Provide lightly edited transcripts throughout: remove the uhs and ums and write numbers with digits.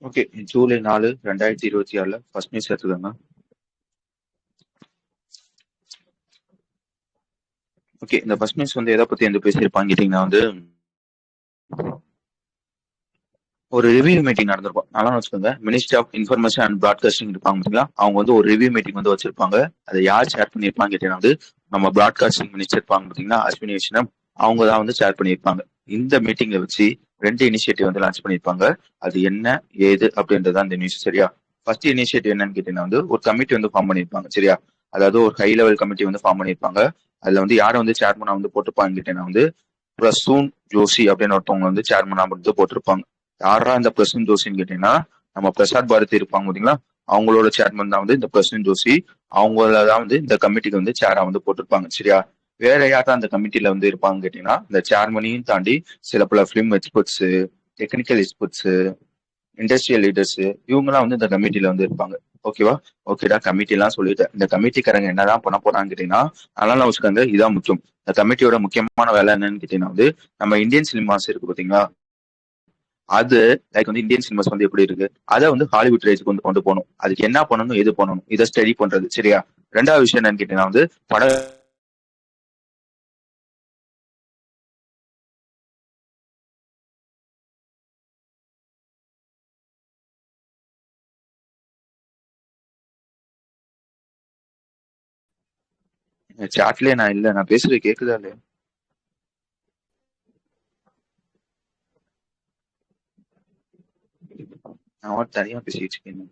Okay. July 4, 2026 first news எடுத்துக்கோங்க. Okay. இந்த first news எதை பத்தி பேசியிருப்பாங்க கேட்டீங்கன்னா ஒரு ரிவ்யூ மீட்டிங் நடந்திருக்கும். நல்லா வச்சுக்கோங்க. Ministry of information and broadcasting இருப்பாங்க பார்த்தீங்களா, அவங்க ஒரு ரிவ்யூ மீட்டிங் வச்சிருப்பாங்க. அதை யார் ஷேர் பண்ணியிருப்பாங்க கேட்டீங்கன்னா நம்ம பிராட்காஸ்டிங் மினிஸ்டர் இருப்பாங்க பார்த்தீங்களா, அஸ்வினி வைஷ்ணவ். அவங்க தான் ஷேர் பண்ணியிருப்பாங்க. இந்த மீட்டிங்ல வச்சு 2 இனிஷியேட்டிவ் லான்ச் பண்ணியிருப்பாங்க. அது என்ன ஏது அப்படின்றதான் இந்த நியூஸ். சரியா? ஃபர்ஸ்ட் இனிஷியேட்டிவ் என்னன்னு கேட்டீங்கன்னா ஒரு கமிட்டி ஃபார்ம் பண்ணியிருப்பாங்க. சரியா? அதாவது ஒரு ஹை லெவல் கமிட்டி ஃபார்ம் பண்ணியிருப்பாங்க. அதுல யாரை சேர்மனா போட்டிருப்பாங்க கேட்டீங்கன்னா பிரசூன் ஜோஷி அப்படின்னு ஒருத்தவங்க சேர்மனா போட்டிருப்பாங்க. யாரா இந்த பிரசூன் ஜோஷின்னு கேட்டீங்கன்னா நம்ம பிரசாத் பாரதி இருப்பாங்க பாத்தீங்களா, அவங்களோட சேர்மன் தான் இந்த பிரசூன் ஜோஷி. அவங்களதான் இந்த கமிட்டிக்கு சேரா போட்டிருப்பாங்க. சரியா? வேற யாரா அந்த கமிட்டில இருப்பாங்க கேட்டீங்கன்னா இந்த சேர்மனையும் தாண்டி சில பல film experts, technical experts, industrial leaders, இவங்கெல்லாம் இந்த கமிட்டில இருப்பாங்க. ஓகேவா? ஓகேடா. கமிட்டி எல்லாம் சொல்லிட்டு இந்த கமிட்டிக்காரங்க என்னதான் பண்ண போறாங்க கேட்டீங்கன்னா, அதனால வச்சுக்கோங்க, இதான் முக்கியம். இந்த கமிட்டியோட முக்கியமான வேலை என்னன்னு கேட்டீங்கன்னா நம்ம இந்தியன் சினிமாஸ் இருக்கு பாத்தீங்களா, அது இந்தியன் சினிமாஸ் எப்படி இருக்கு, அதை ஹாலிவுட் ரேஞ்சுக்கு கொண்டு போகணும். அதுக்கு என்ன பண்ணணும், எது பண்ணணும், இதை ஸ்டடி பண்றது. சரியா? ரெண்டாவது விஷயம் என்னன்னு கேட்டீங்கன்னா பட சாட்லயே நான் இல்ல, நான் பேசுறது கேக்குதா இல்லையா? நான் தனியா பேசிட்டு இருக்கேன்.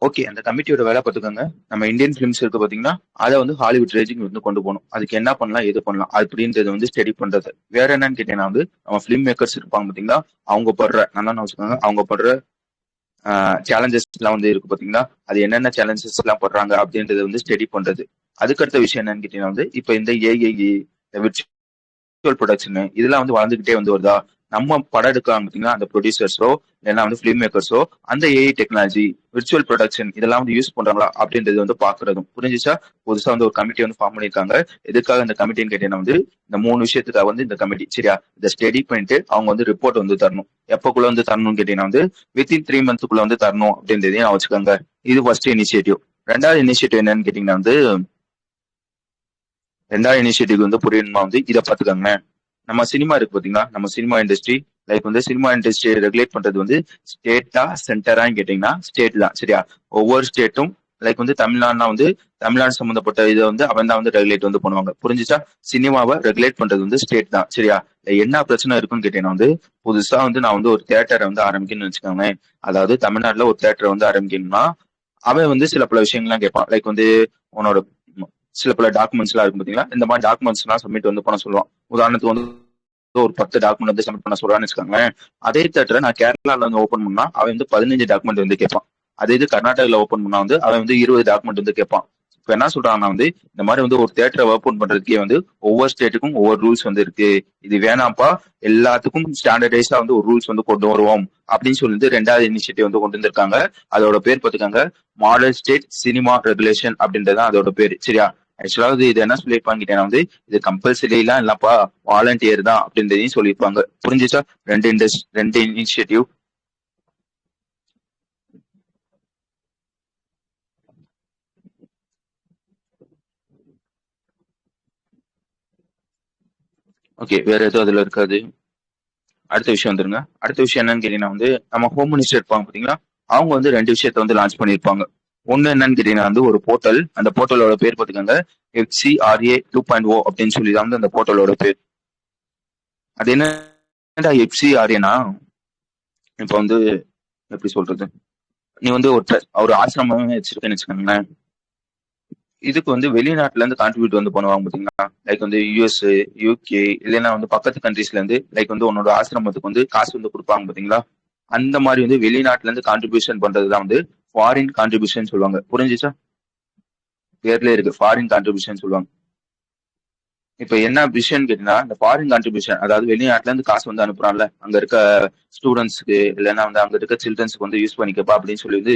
ஓகே. அந்த கமிட்டியோட வேலை பார்த்துக்கோங்க. நம்ம இந்தியன் பிலிம்ஸ் இருக்கு பாத்தீங்கன்னா, அதை ஹாலிவுட் ரேஞ்சுக்கு கொண்டு போகணும். அதுக்கு என்ன பண்ணலாம், எது பண்ணலாம் அப்படின்றத ஸ்டடி பண்றது. வேற என்னன்னு கேட்டீங்கன்னா நம்ம பிலிம் மேக்கர்ஸ் இருப்பாங்க பாத்தீங்களா, அவங்க படுற நல்லா வச்சுக்கோங்க, அவங்க படுற சேலஞ்சஸ் எல்லாம் இருக்கு பாத்தீங்களா, அது என்னென்ன சேலஞ்சஸ் எல்லாம் படுறாங்க அப்படின்றத ஸ்டடி பண்றது. அதுக்கடுத்த விஷயம் என்னன்னு கேட்டீங்கன்னா இப்ப இந்த ஏஐ, விர்ச்சுவல் ப்ரொடக்ஷன் இதெல்லாம் வளர்ந்துகிட்டே வருதா. நம்ம படம் எடுக்கலாம் பாத்தீங்கன்னா, அந்த ப்ரொடியூசர்ஸோ இல்லைன்னா பிலிம் மேக்கர்ஸோ அந்த ஏஐ டெக்னாலஜி, விர்ச்சுவல் ப்ரொடக்ஷன் இதெல்லாம் யூஸ் பண்றாங்களா அப்படின்றது பாக்குறதும். புரிஞ்சுச்சா? புதுசா ஒரு கமிட்டி ஃபார்ம் பண்ணிருக்காங்க. எதுக்காக இந்த கமிட்டின்னு கேட்டீங்கன்னா இந்த 3 விஷயத்துக்காக இந்த கமிட்டி. சரியா? இதை ஸ்டடி பண்ணிட்டு அவங்க ரிப்போர்ட் தரணும். எப்பக்குள்ள தரணும்னு கேட்டீங்கன்னா வித்தின் 3 மந்த்ஸ்க்குள்ள தரணும் அப்படின்றதையும் நான் வச்சுக்கோங்க. இது ஃபர்ஸ்ட் இனிஷியேட்டிவ். ரெண்டாவது இனிஷியேட்டிவ் என்னன்னு கேட்டீங்கன்னா ரெண்டாவது இனிஷியேட்டிவ் புரியணுமா இதை பாத்துக்கோங்க. நம்ம சினிமா இருக்கு பாத்தீங்களா, நம்ம சினிமா இண்டஸ்ட்ரி சினிமா இண்டஸ்ட்ரியை ரெகுலேட் பண்றது ஸ்டேட்டா சென்டரான்னு கேட்டீங்கன்னா ஸ்டேட் தான். சரியா? ஒவ்வொரு ஸ்டேட்டும் தமிழ்நாடுனா தமிழ்நாடு சம்பந்தப்பட்ட இதை அவன் தான் ரெகுலேட் பண்ணுவாங்க. புரிஞ்சுச்சா? சினிமாவை ரெகுலேட் பண்றது ஸ்டேட் தான். சரியா? என்ன பிரச்சனை இருக்குன்னு கேட்டீங்கன்னா புதுசா நான் ஒரு தியேட்டரை ஆரம்பிக்கணும்னு வச்சுக்கோங்க. அதாவது தமிழ்நாட்டுல ஒரு தியேட்டரை ஆரம்பிக்கணும்னா அவன் சில பல விஷயங்கள்லாம் கேட்பான். உன்னோட சில பல டாக்குமெண்ட்ஸ் எல்லாம் இருக்கும் பாத்தீங்களா, இந்த மாதிரி டாக்குமெண்ட்ஸ் எல்லாம் சப்மிட் பண்ண சொல்லுவான். உதாரணத்துக்கு ஒரு 10 டாக்குமெண்ட் சப்மிட் பண்ண சொல்றான்னு வச்சுக்கோங்களேன். அதே தேட்டரை நான் கேரளால ஓபன் பண்ணா அவன் 15 டாக்குமெண்ட் கேட்பான். அதே இது கர்நாடகால ஓபன் பண்ணா அவன் 20 டாக்குமெண்ட் கேட்பான். இப்ப என்ன சொல்றாங்கன்னா இந்த மாதிரி ஒரு தேட்டரை ஓபன் பண்றதுக்கே ஒவ்வொரு ஸ்டேட்டுக்கும் ஒவ்வொரு ரூல்ஸ் இருக்கு. இது வேணாம்ப்பா, எல்லாத்துக்கும் ஸ்டாண்டர்டைஸா ஒரு ரூல்ஸ் கொண்டு வருவோம் அப்படின்னு சொல்லிட்டு ரெண்டாவது இனிஷியேட்டிவ் கொண்டு வந்திருக்காங்க. அதோட பேர் பார்த்துக்காங்க, மாடல் ஸ்டேட் சினிமா ரெகுலேஷன் அப்படின்றதான் அதோட பேரு. சரியா? ஆக்சுவலா இது என்ன சொல்லியிருப்பாங்க இது கம்பல்சரி எல்லாம் இல்லப்பா, வாலண்டியர் தான் அப்படின்றதையும் சொல்லியிருப்பாங்க. புரிஞ்சுச்சா? ரெண்டு இனிஷியேட்டிவ். ஓகே. வேற எதுவும் அதுல இருக்காது. அடுத்த விஷயம் வந்துருங்க. அடுத்த விஷயம் என்னன்னு கேட்டீங்கன்னா நம்ம ஹோம் மினிஸ்டர் இருப்பாங்க பாத்தீங்களா, அவங்க 2 விஷயத்த லான்ச் பண்ணிருப்பாங்க. ஒண்ணு என்னன்னு கேட்டீங்கன்னா ஒரு போர்ட்டல். அந்த போர்ட்டலோட பேர் பாத்துக்கோங்க, FCRA 2.0 அப்படின்னு சொல்லி தான் அந்த போர்ட்டலோட பேர். அது என்ன FCRAனா, இப்ப எப்படி சொல்றது, நீ ஒரு ஆசிரமம் வச்சிருக்கேன்னு வச்சுக்கோங்களேன். இதுக்கு வெளிநாட்டுல இருந்து கான்ட்ரிபியூட் பண்ணுவாங்க பாத்தீங்களா, US, UK இல்லைன்னா பக்கத்து கண்ட்ரீஸ்ல இருந்து உன்னோட ஆசிரமத்துக்கு காசு கொடுப்பாங்க பாத்தீங்களா. அந்த மாதிரி வெளிநாட்டுல இருந்து கான்ட்ரிபியூஷன் பண்றதுதான் ஃபாரின் கான்ட்ரிபியூஷன் சொல்லுவாங்க. புரிஞ்சுச்சா? பேர்ல இருக்கு, ஃபாரின் கான்ட்ரிபியூஷன் சொல்லுவாங்க. இப்ப என்ன விஷயம்னு கேட்டீங்கன்னா, இந்த ஃபாரின் கான்ட்ரிபியூஷன் அதாவது வெளிநாட்டுல இருந்து காசு வந்து அனுப்புறான்ல, அங்க இருக்க ஸ்டூடண்ட்ஸ்க்கு இல்லன்னா வந்து அங்க இருக்க சில்ட்ரன்ஸ்க்கு வந்து யூஸ் பண்ணிக்கப்பா அப்படின்னு சொல்லி வந்து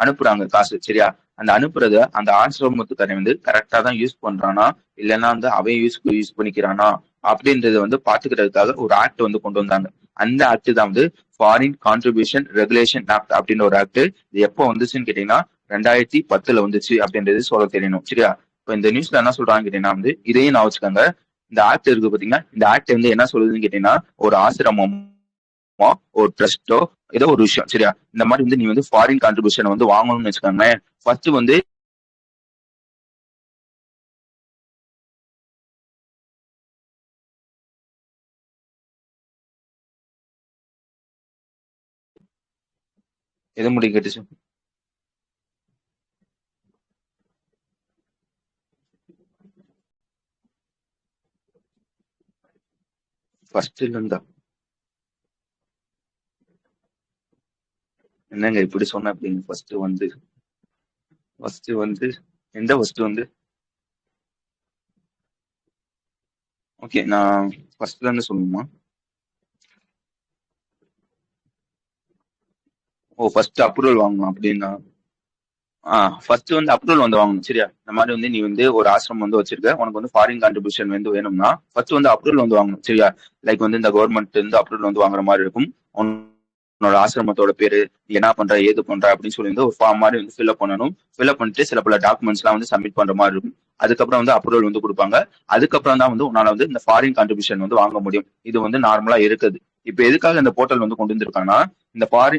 அனுப்புறாங்க காசு. சரியா? அந்த அனுப்புறத அந்த ஆசிரமத்துக்காரன் வந்து கரெக்ட்டா தான் யூஸ் பண்றானா, இல்லன்னா வந்து அவன் யூஸ் பண்ணிக்கிறானா அப்படின்றத வந்து பாத்துக்கிறதுக்காக ஒரு ஆக்ட் வந்து கொண்டு வந்தாங்க. அந்த ஆக்ட் தான் வந்து ஃபாரின் கான்ட்ரிபியூஷன் ரெகுலேஷன் ஆக்ட் அப்படின்னு ஒரு ஆக்ட். இது எப்போ வந்துச்சுன்னு கேட்டீங்கன்னா 2010 வந்துச்சு அப்படின்றது சொல்ல தெரியணும். சரியா? இப்ப இந்த நியூஸ்ல என்ன சொல்றாங்கன்னு கேட்டீங்கன்னா வந்து இதையும் நான் வச்சுக்கோங்க. இந்த ஆக்ட் இருக்கு பாத்தீங்கன்னா, இந்த ஆக்ட் வந்து என்ன சொல்லுதுன்னு கேட்டீங்கன்னா, ஒரு ஆசிரமமோ, ஒரு ட்ரஸ்டோ ஏதோ ஒரு விஷயம். சரியா? இந்த மாதிரி வந்து நீ வந்து ஃபாரின் கான்ட்ரிபியூஷன் வந்து வாங்கணும்னு வச்சுக்கோங்களேன். ஃபர்ஸ்ட் வந்து எது முடி கேட்டுச்சு? ஃபர்ஸ்ட்ல இருந்தா என்னங்க இப்படி சொன்ன அப்படின்னு ஃபர்ஸ்ட் வந்து எந்த ஃபர்ஸ்ட் வந்து ஓகே நான் ஃபர்ஸ்ட்ல இருந்து சொல்லணுமா? ஓ ஃபர்ஸ்ட் அப்ரூவல் வாங்கணும் அப்படின்னா ஃபர்ஸ்ட் வந்து அப்ரூவல் வந்து வாங்கணும். சரியா? இந்த மாதிரி வந்து நீ வந்து ஒரு ஆசிரமம் வந்து வச்சிருக்க, உனக்கு வந்து ஃபாரின் கான்ட்ரிபியூஷன் வந்து வேணும்னா ஃபர்ஸ்ட் வந்து அப்ரூவல் வந்து வாங்கணும். சரியா? லைக் வந்து இந்த கவர்மெண்ட் இருந்து அப்ரூவல் வந்து வாங்குற மாதிரி இருக்கும். உன்னோட ஆசிரமத்தோட பேரு, நீ என்ன பண்ற ஏது பண்ற அப்படின்னு சொல்லி வந்து ஒரு ஃபார்ம் மாதிரி வந்து ஃபில்அப் பண்ணணும். ஃபில்அப் பண்ணிட்டு சில பல டாக்குமெண்ட்ஸ் எல்லாம் வந்து சப்மிட் பண்ற மாதிரி இருக்கும். அதுக்கப்புறம் வந்து அப்ரூவல் வந்து கொடுப்பாங்க. அதுக்கப்புறம் தான் வந்து உன்னால வந்து இந்த ஃபாரின் கான்ட்ரிபியூஷன் வந்து வாங்க முடியும். இது வந்து நார்மலா இருக்குது. இப்ப எதுக்காக இந்த போர்ட்டல் வந்து கொண்டு வந்திருக்காங்கன்னா,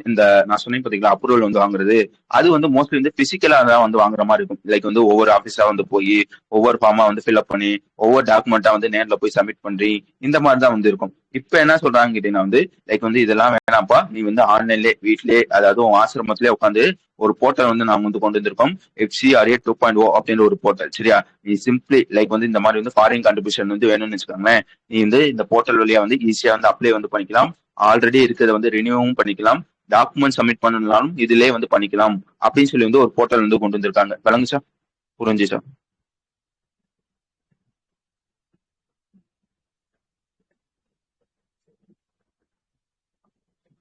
இந்த நான் சொன்னேன் பாத்தீங்களா அப்ரூவல் வந்து வாங்குறது, அது வந்து மோஸ்ட்லி வந்து பிசிக்கலா தான் வந்து வாங்குற மாதிரி இருக்கும். லைக் வந்து ஒவ்வொரு ஆபீஸா வந்து போய் ஒவ்வொரு ஃபார்மா வந்து ஃபில்அப் பண்ணி ஒவ்வொரு டாக்குமெண்டா வந்து நேர்ல போய் சப்மிட் பண்ணி இந்த மாதிரி தான் வந்து இருக்கும். இப்ப என்ன சொல்றாங்க கேட்டீங்கன்னா வந்து லைக் வந்து இதெல்லாம் வேணாம்ப்பா, நீ வந்து ஆன்லைன்லேயே வீட்லயே அதாவது உன் ஆசிரமத்திலே உட்காந்து ஒரு போர்ட்டல் வந்து நாங்க வந்து கொண்டு வந்திருக்கோம். FCRA 2.0 அப்படின்ற ஒரு போர்ட்டல். சரியா? நீ சிம்பிளி லைக் வந்து இந்த மாதிரி வந்து ஃபாரின் கான்ட்ரிபியூஷன் வந்து வேணும்னு வச்சுக்கோங்களேன், நீ வந்து இந்த போர்ட்டல் வழியா வந்து ஈஸியா வந்து அப்ளை வந்து பண்ணிக்கலாம். ஆல்ரெடி இருக்கிறத வந்து ரினியூவும் பண்ணிக்கலாம். டாக்குமெண்ட் சப்மிட் பண்ணனாலும் இதுலயே வந்து பண்ணிக்கலாம் அப்படின்னு சொல்லி வந்து ஒரு போர்ட்டல் வந்து கொண்டு வந்திருக்காங்க. விளங்குச்சா? புரிஞ்சுச்சா?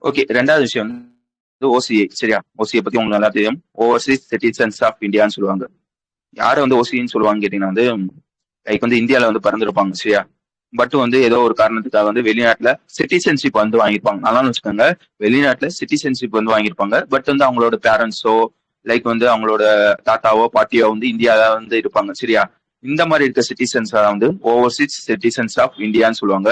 ஓகே. ரெண்டாவது விஷயம் வந்து OCA. சரியா? OCA பத்தி உங்களுக்கு நல்லா தெரியும். ஓவர்சீஸ் சிட்டிசன்ஸ் ஆஃப் இந்தியான்னு சொல்லுவாங்க. யாரை வந்து ஓசின்னு சொல்லுவாங்க கேட்டீங்கன்னா வந்து லைக் வந்து இந்தியால வந்து பிறந்திருப்பாங்க. சரியா? பட் வந்து ஏதோ ஒரு காரணத்துக்காக வந்து வெளிநாட்டுல சிட்டிசன்ஷிப் வந்து வாங்கியிருப்பாங்க. நல்லா வச்சுக்கோங்க. வெளிநாட்டுல சிட்டிசன்ஷிப் வந்து வாங்கியிருப்பாங்க. பட் வந்து அவங்களோட பேரண்ட்ஸோ லைக் வந்து அவங்களோட தாத்தாவோ பாட்டியோ வந்து இந்தியால வந்து இருப்பாங்க. சரியா? இந்த மாதிரி இருக்க சிட்டிசன்ஸ் வந்து ஓவர்சீஸ் சிட்டிசன்ஸ் ஆஃப் இந்தியான்னு சொல்லுவாங்க.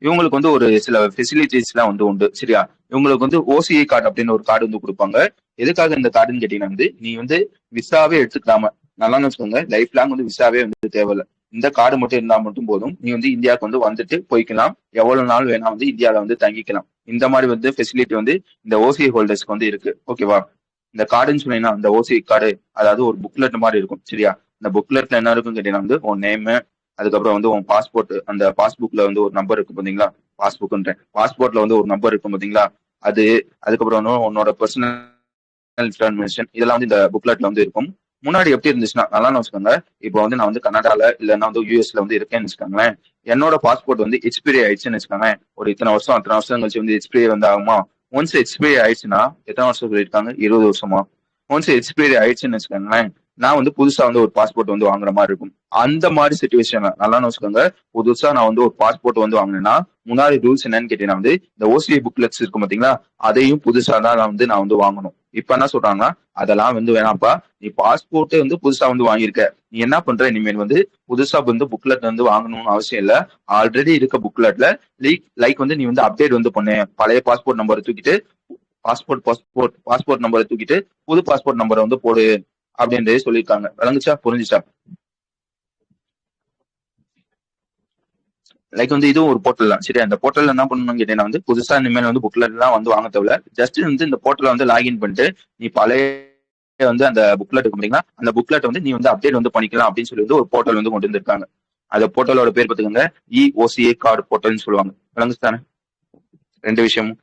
இவங்களுக்கு வந்து ஒரு சில ஃபெசிலிட்டிஸ் எல்லாம் வந்து உண்டு. சரியா? இவங்களுக்கு வந்து OCI கார்டு அப்படின்னு ஒரு கார்டு வந்து கொடுப்பாங்க. எதுக்காக இந்த கார்டுன்னு கேட்டீங்கன்னா வந்து நீ வந்து விசாவே எடுத்துக்கலாம. நல்லா வச்சுக்கோங்க. லைஃப் லாங் வந்து விசாவே வந்து தேவையில்ல. இந்த கார்டு மட்டும் இருந்தா மட்டும் போதும். நீ வந்து இந்தியாவுக்கு வந்து வந்துட்டு போய்க்கலாம். எவ்வளவு நாள் வேணா வந்து இந்தியாவில வந்து தங்கிக்கலாம். இந்த மாதிரி வந்து ஃபெசிலிட்டி வந்து இந்த OCI ஹோல்டர்ஸ்க்கு வந்து இருக்கு. ஓகேவா? இந்த கார்டுன்னு சொன்னீங்கன்னா அந்த OCI கார்டு அதாவது ஒரு புக்லெட் மாதிரி இருக்கும். சரியா? இந்த புக்லெட்ல என்ன இருக்கும் கேட்டீங்கன்னா வந்து உன் நேம், அதுக்கப்புறம் வந்து உன் பாஸ்போர்ட், அந்த பாஸ்புக்ல வந்து ஒரு நம்பர் இருக்கு பாத்தீங்களா? பாஸ்புக்ன்றேன், பாஸ்போர்ட்ல வந்து ஒரு நம்பர் இருக்கும் பாத்தீங்களா? அது அதுக்கப்புறம் வந்து உன்னோட பர்சனல் இன்ஃபர்மேஷன் இதெல்லாம் வந்து இந்த புக்லெட்ல வந்து இருக்கும். முன்னாடி எப்படி இருந்துச்சுன்னா நல்லா வச்சுக்கோங்க. இப்போ வந்து நான் வந்து கனடால இல்லைன்னா வந்து யூஎஸ்ல வந்து இருக்கேன்னு வச்சுக்கோங்களேன். என்னோட பாஸ்போர்ட் வந்து எக்ஸ்பைரி ஆயிடுச்சுன்னு வச்சுக்கோங்களேன். ஒரு இத்தனை வருஷம் அத்தனை வருஷம் கழிச்சு வந்து எக்ஸ்பைரி வந்து ஆகுமா? ஒன்ஸ் எக்ஸ்பைரி ஆயிடுச்சுன்னா எத்தனை வருஷம் சொல்லியிருக்காங்க? 20 வருஷமா? ஒன்ஸ் எக்ஸ்பைரி ஆயிடுச்சுன்னு வச்சுக்கோங்களேன், நான் வந்து புதுசா வந்து ஒரு பாஸ்போர்ட் வந்து வாங்குற மாதிரி இருக்கும். அந்த மாதிரி சுச்சுவேஷன் நல்லா வச்சுக்கோங்க. புதுசா நான் வந்து ஒரு பாஸ்போர்ட் வந்து வாங்கினேன்னா முன்னாடி ரூல்ஸ் என்னன்னு கேட்டீங்கன்னா வந்து இந்த OCI புக்லெட்ஸ் இருக்கும் பாத்தீங்களா, அதையும் புதுசா தான் நான் வந்து வாங்கணும். இப்ப என்ன சொல்றாங்கன்னா அதெல்லாம் வந்து வேணாம்ப்பா, நீ பாஸ்போர்ட்டே வந்து புதுசா வந்து வாங்கியிருக்க, நீ என்ன பண்ற இனிமேல் வந்து புதுசா வந்து புக்லெட் வந்து வாங்கணும்னு அவசியம் இல்ல. ஆல்ரெடி இருக்க புக்லெட்ல லைக் வந்து நீ வந்து அப்டேட் வந்து பண்ணு. பழைய பாஸ்போர்ட் நம்பரை தூக்கிட்டு பாஸ்போர்ட் நம்பரை தூக்கிட்டு புது பாஸ்போர்ட் நம்பரை வந்து போடு அப்படின்றதே சொல்லியிருக்காங்க. விளங்குச்சா? புரிஞ்சுச்சா? லைக் வந்து இதுவும் ஒரு போர்ட்டல் தான். சரியா? இந்த போர்ட்டல் என்ன பண்ணணும்னு கேட்டீங்கன்னா வந்து புதுசா இனிமேல் வந்து புக்லெட் எல்லாம் வந்து வாங்க தேவையில்ல. ஜஸ்ட் வந்து இந்த போர்ட்டல வந்து லாகின் பண்ணிட்டு நீ பழைய வந்து அந்த புக்லெட் இருக்கும் பாத்தீங்களா, அந்த புக்லெட் வந்து நீ வந்து அப்டேட் வந்து பண்ணிக்கலாம் அப்படின்னு சொல்லி வந்து ஒரு போர்ட்டல் வந்து கொண்டு வந்திருக்காங்க. அந்த போர்ட்டலோட பேர் பாத்துக்கோங்க, EOCA கார்டு போர்ட்டல்னு சொல்லுவாங்க. விளங்குச்சு தானே? ரெண்டு விஷயமும்.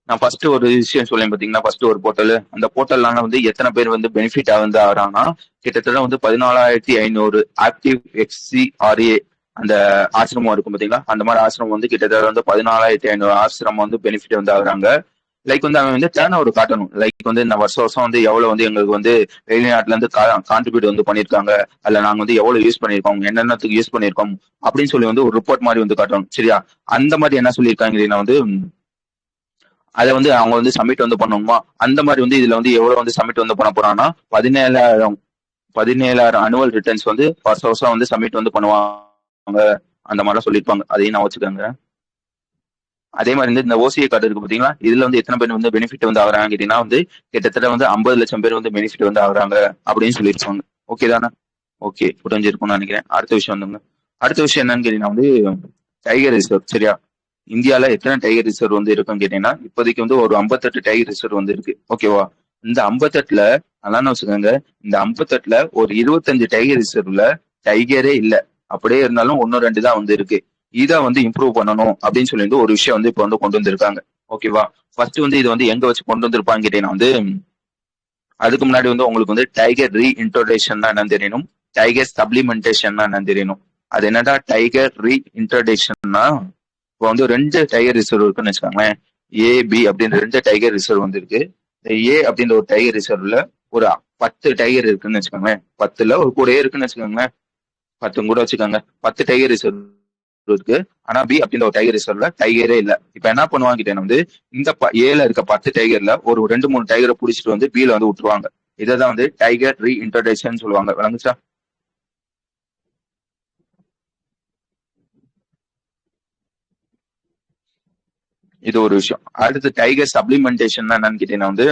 நான் ஃபர்ஸ்ட் ஒரு விஷயம் சொல்லேன் பாத்தீங்கன்னா, ஃபர்ஸ்ட் ஒரு போர்ட்டல், அந்த போர்ட்டல்னால வந்து எத்தனை பேர் வந்து பெனிஃபிட் வந்து ஆகுறாங்கன்னா, கிட்டத்தட்ட வந்து 14,500 ஆக்டிவ் XCRA அந்த ஆசிரமம் இருக்கும் பாத்தீங்களா, அந்த மாதிரி ஆசிரமம் வந்து கிட்டத்தட்ட வந்து 14,500 ஆசிரமம் வந்து பெனிஃபிட் வந்து ஆகுறாங்க. லைக் வந்து அவன் வந்து டேர்ன் ஓவர் காட்டணும். லைக் வந்து இந்த வருஷம் வருஷம் வந்து எவ்வளவு வந்து எங்களுக்கு வந்து வெளிநாட்டுல இருந்து கான்ட்ரிபியூட் வந்து பண்ணிருக்காங்க, அதுல நாங்க வந்து எவ்வளவு யூஸ் பண்ணிருக்கோம், என்னென்னத்துக்கு யூஸ் பண்ணிருக்கோம் அப்படின்னு சொல்லி வந்து ஒரு ரிப்போர்ட் மாதிரி வந்து காட்டணும். சரியா? அந்த மாதிரி என்ன சொல்லியிருக்காங்க வந்து அதை வந்து அவங்க வந்து சப்மிட் வந்து பண்ணணுமா, அந்த மாதிரி வந்து இதுல வந்து எவ்வளவு வந்து சப்மிட் வந்து பண்ண போறாங்கன்னா 17,000 அனுவல் ரிட்டர்ன்ஸ் வந்து வருஷம் வருஷம் வந்து சப்மிட் வந்து பண்ணுவாங்க. அந்த மாதிரிலாம் சொல்லியிருப்பாங்க. அதையும் நான் வச்சுக்கோங்க. அதே மாதிரி வந்து இந்த ஓசிஏ கார்டு இருக்கு பாத்தீங்களா, இதுல வந்து எத்தனை பேர் வந்து பெனிஃபிட் வந்து ஆகுறாங்க கேட்டீங்கன்னா வந்து கிட்டத்தட்ட வந்து 50 லட்சம் பேர் வந்து பெனிஃபிட் வந்து ஆகுறாங்க அப்படின்னு சொல்லியிருப்பாங்க. ஓகே தானே? ஓகே, புரிஞ்சிருக்கும்னு நினைக்கிறேன். அடுத்த விஷயம் வந்துங்க. அடுத்த விஷயம் என்னன்னு கேட்டீங்கன்னா வந்து டைகர் ரிசர்வ். சரியா? இந்தியால எத்தனை டைகர் ரிசர்வ் வந்து இருக்குன்னு கேட்டீங்கன்னா இப்போதைக்கு வந்து ஒரு 58 டைகர் ரிசர்வ் வந்து இருக்கு. ஓகேவா? இந்த 58ல நல்லா வச்சுக்கோங்க, இந்த 58ல ஒரு 25 டைகர் ரிசர்வ்ல டைகரே இல்ல. அப்படியே இருந்தாலும் 1-2 தான் வந்து இருக்கு. இதை வந்து இம்ப்ரூவ் பண்ணணும் அப்படின்னு சொல்லி ஒரு விஷயம் வந்து இப்போ வந்து கொண்டு வந்திருக்காங்க. ஓகேவா? ஃபர்ஸ்ட் வந்து இது வந்து எங்க வச்சு கொண்டு வந்திருப்பான்னு கேட்டீங்கன்னா வந்து அதுக்கு முன்னாடி வந்து உங்களுக்கு வந்து டைகர் ரீ இன்ட்ரோடக்ஷன் என்னன்னு தெரியணும், டைகர் சப்ளிமெண்டேஷன் என்னன்னு தெரியணும். அது என்னடா டைகர் ரீ இன்ட்ரோடக்ஷன்னா, இப்போ வந்து 2 டைகர் ரிசர்வ் இருக்குன்னு வச்சுக்கோங்களேன். ஏபி அப்படின்ற 2 டைகர் ரிசர்வ் வந்து இருக்கு. ஏ அப்படின்ற ஒரு டைகர் ரிசர்வ்ல ஒரு 10 டைகர் இருக்குன்னு வச்சுக்கோங்களேன். 10ல ஒரு கூடயே இருக்குன்னு வச்சுக்கோங்களேன். 10 கூட வச்சுக்கோங்க. 10 டைகர் ரிசர்வ் இருக்கு. ஆனா பி அப்படின்ற ஒரு டைகர் ரிசர்வ்ல டைகரே இல்ல. இப்ப என்ன பண்ணுவாங்க வந்து இந்த ஏல இருக்க 10 டைகர்ல ஒரு 2-3 டைகரை புடிச்சிட்டு வந்து பில வந்து விட்டுருவாங்க. இதான் வந்து டைகர் ரீ இன்ட்ரோடக்ஷன் சொல்லுவாங்க. விளங்குச்சா? இது ஒரு விஷயம். அடுத்து டைகர் சப்ளிமெண்டேஷன் என்னன்னு கேட்டீங்கன்னா வந்து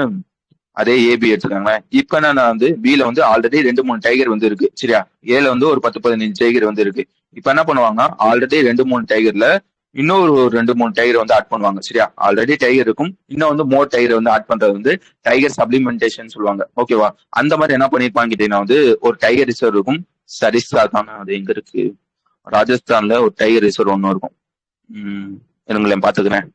அதே ஏபி எடுத்துக்காங்களேன். இப்ப நான் வந்து பில வந்து ஆல்ரெடி 2-3 டைகர் வந்து இருக்கு. சரியா? ஏல வந்து ஒரு 10-15 டைகர் வந்து இருக்கு. இப்ப என்ன பண்ணுவாங்கன்னா ஆல்ரெடி 2-3 டைகர்ல இன்னொரு 2-3 டைகர் வந்து ஆட் பண்ணுவாங்க. சரியா? ஆல்ரெடி டைகர் இருக்கும், இன்னும் வந்து மோர் டைகர் வந்து ஆட் பண்றது வந்து டைகர் சப்ளிமெண்டேஷன் சொல்லுவாங்க. ஓகேவா? அந்த மாதிரி என்ன பண்ணிருப்பாங்க கேட்டீங்கன்னா வந்து ஒரு டைகர் ரிசர்வ் இருக்கும். சரிசா தானே அது எங்க இருக்கு? ராஜஸ்தான்ல ஒரு டைகர் ரிசர்வ் ஒன்னு இருக்கும். இருங்களேன் பாத்துக்கிறேன்.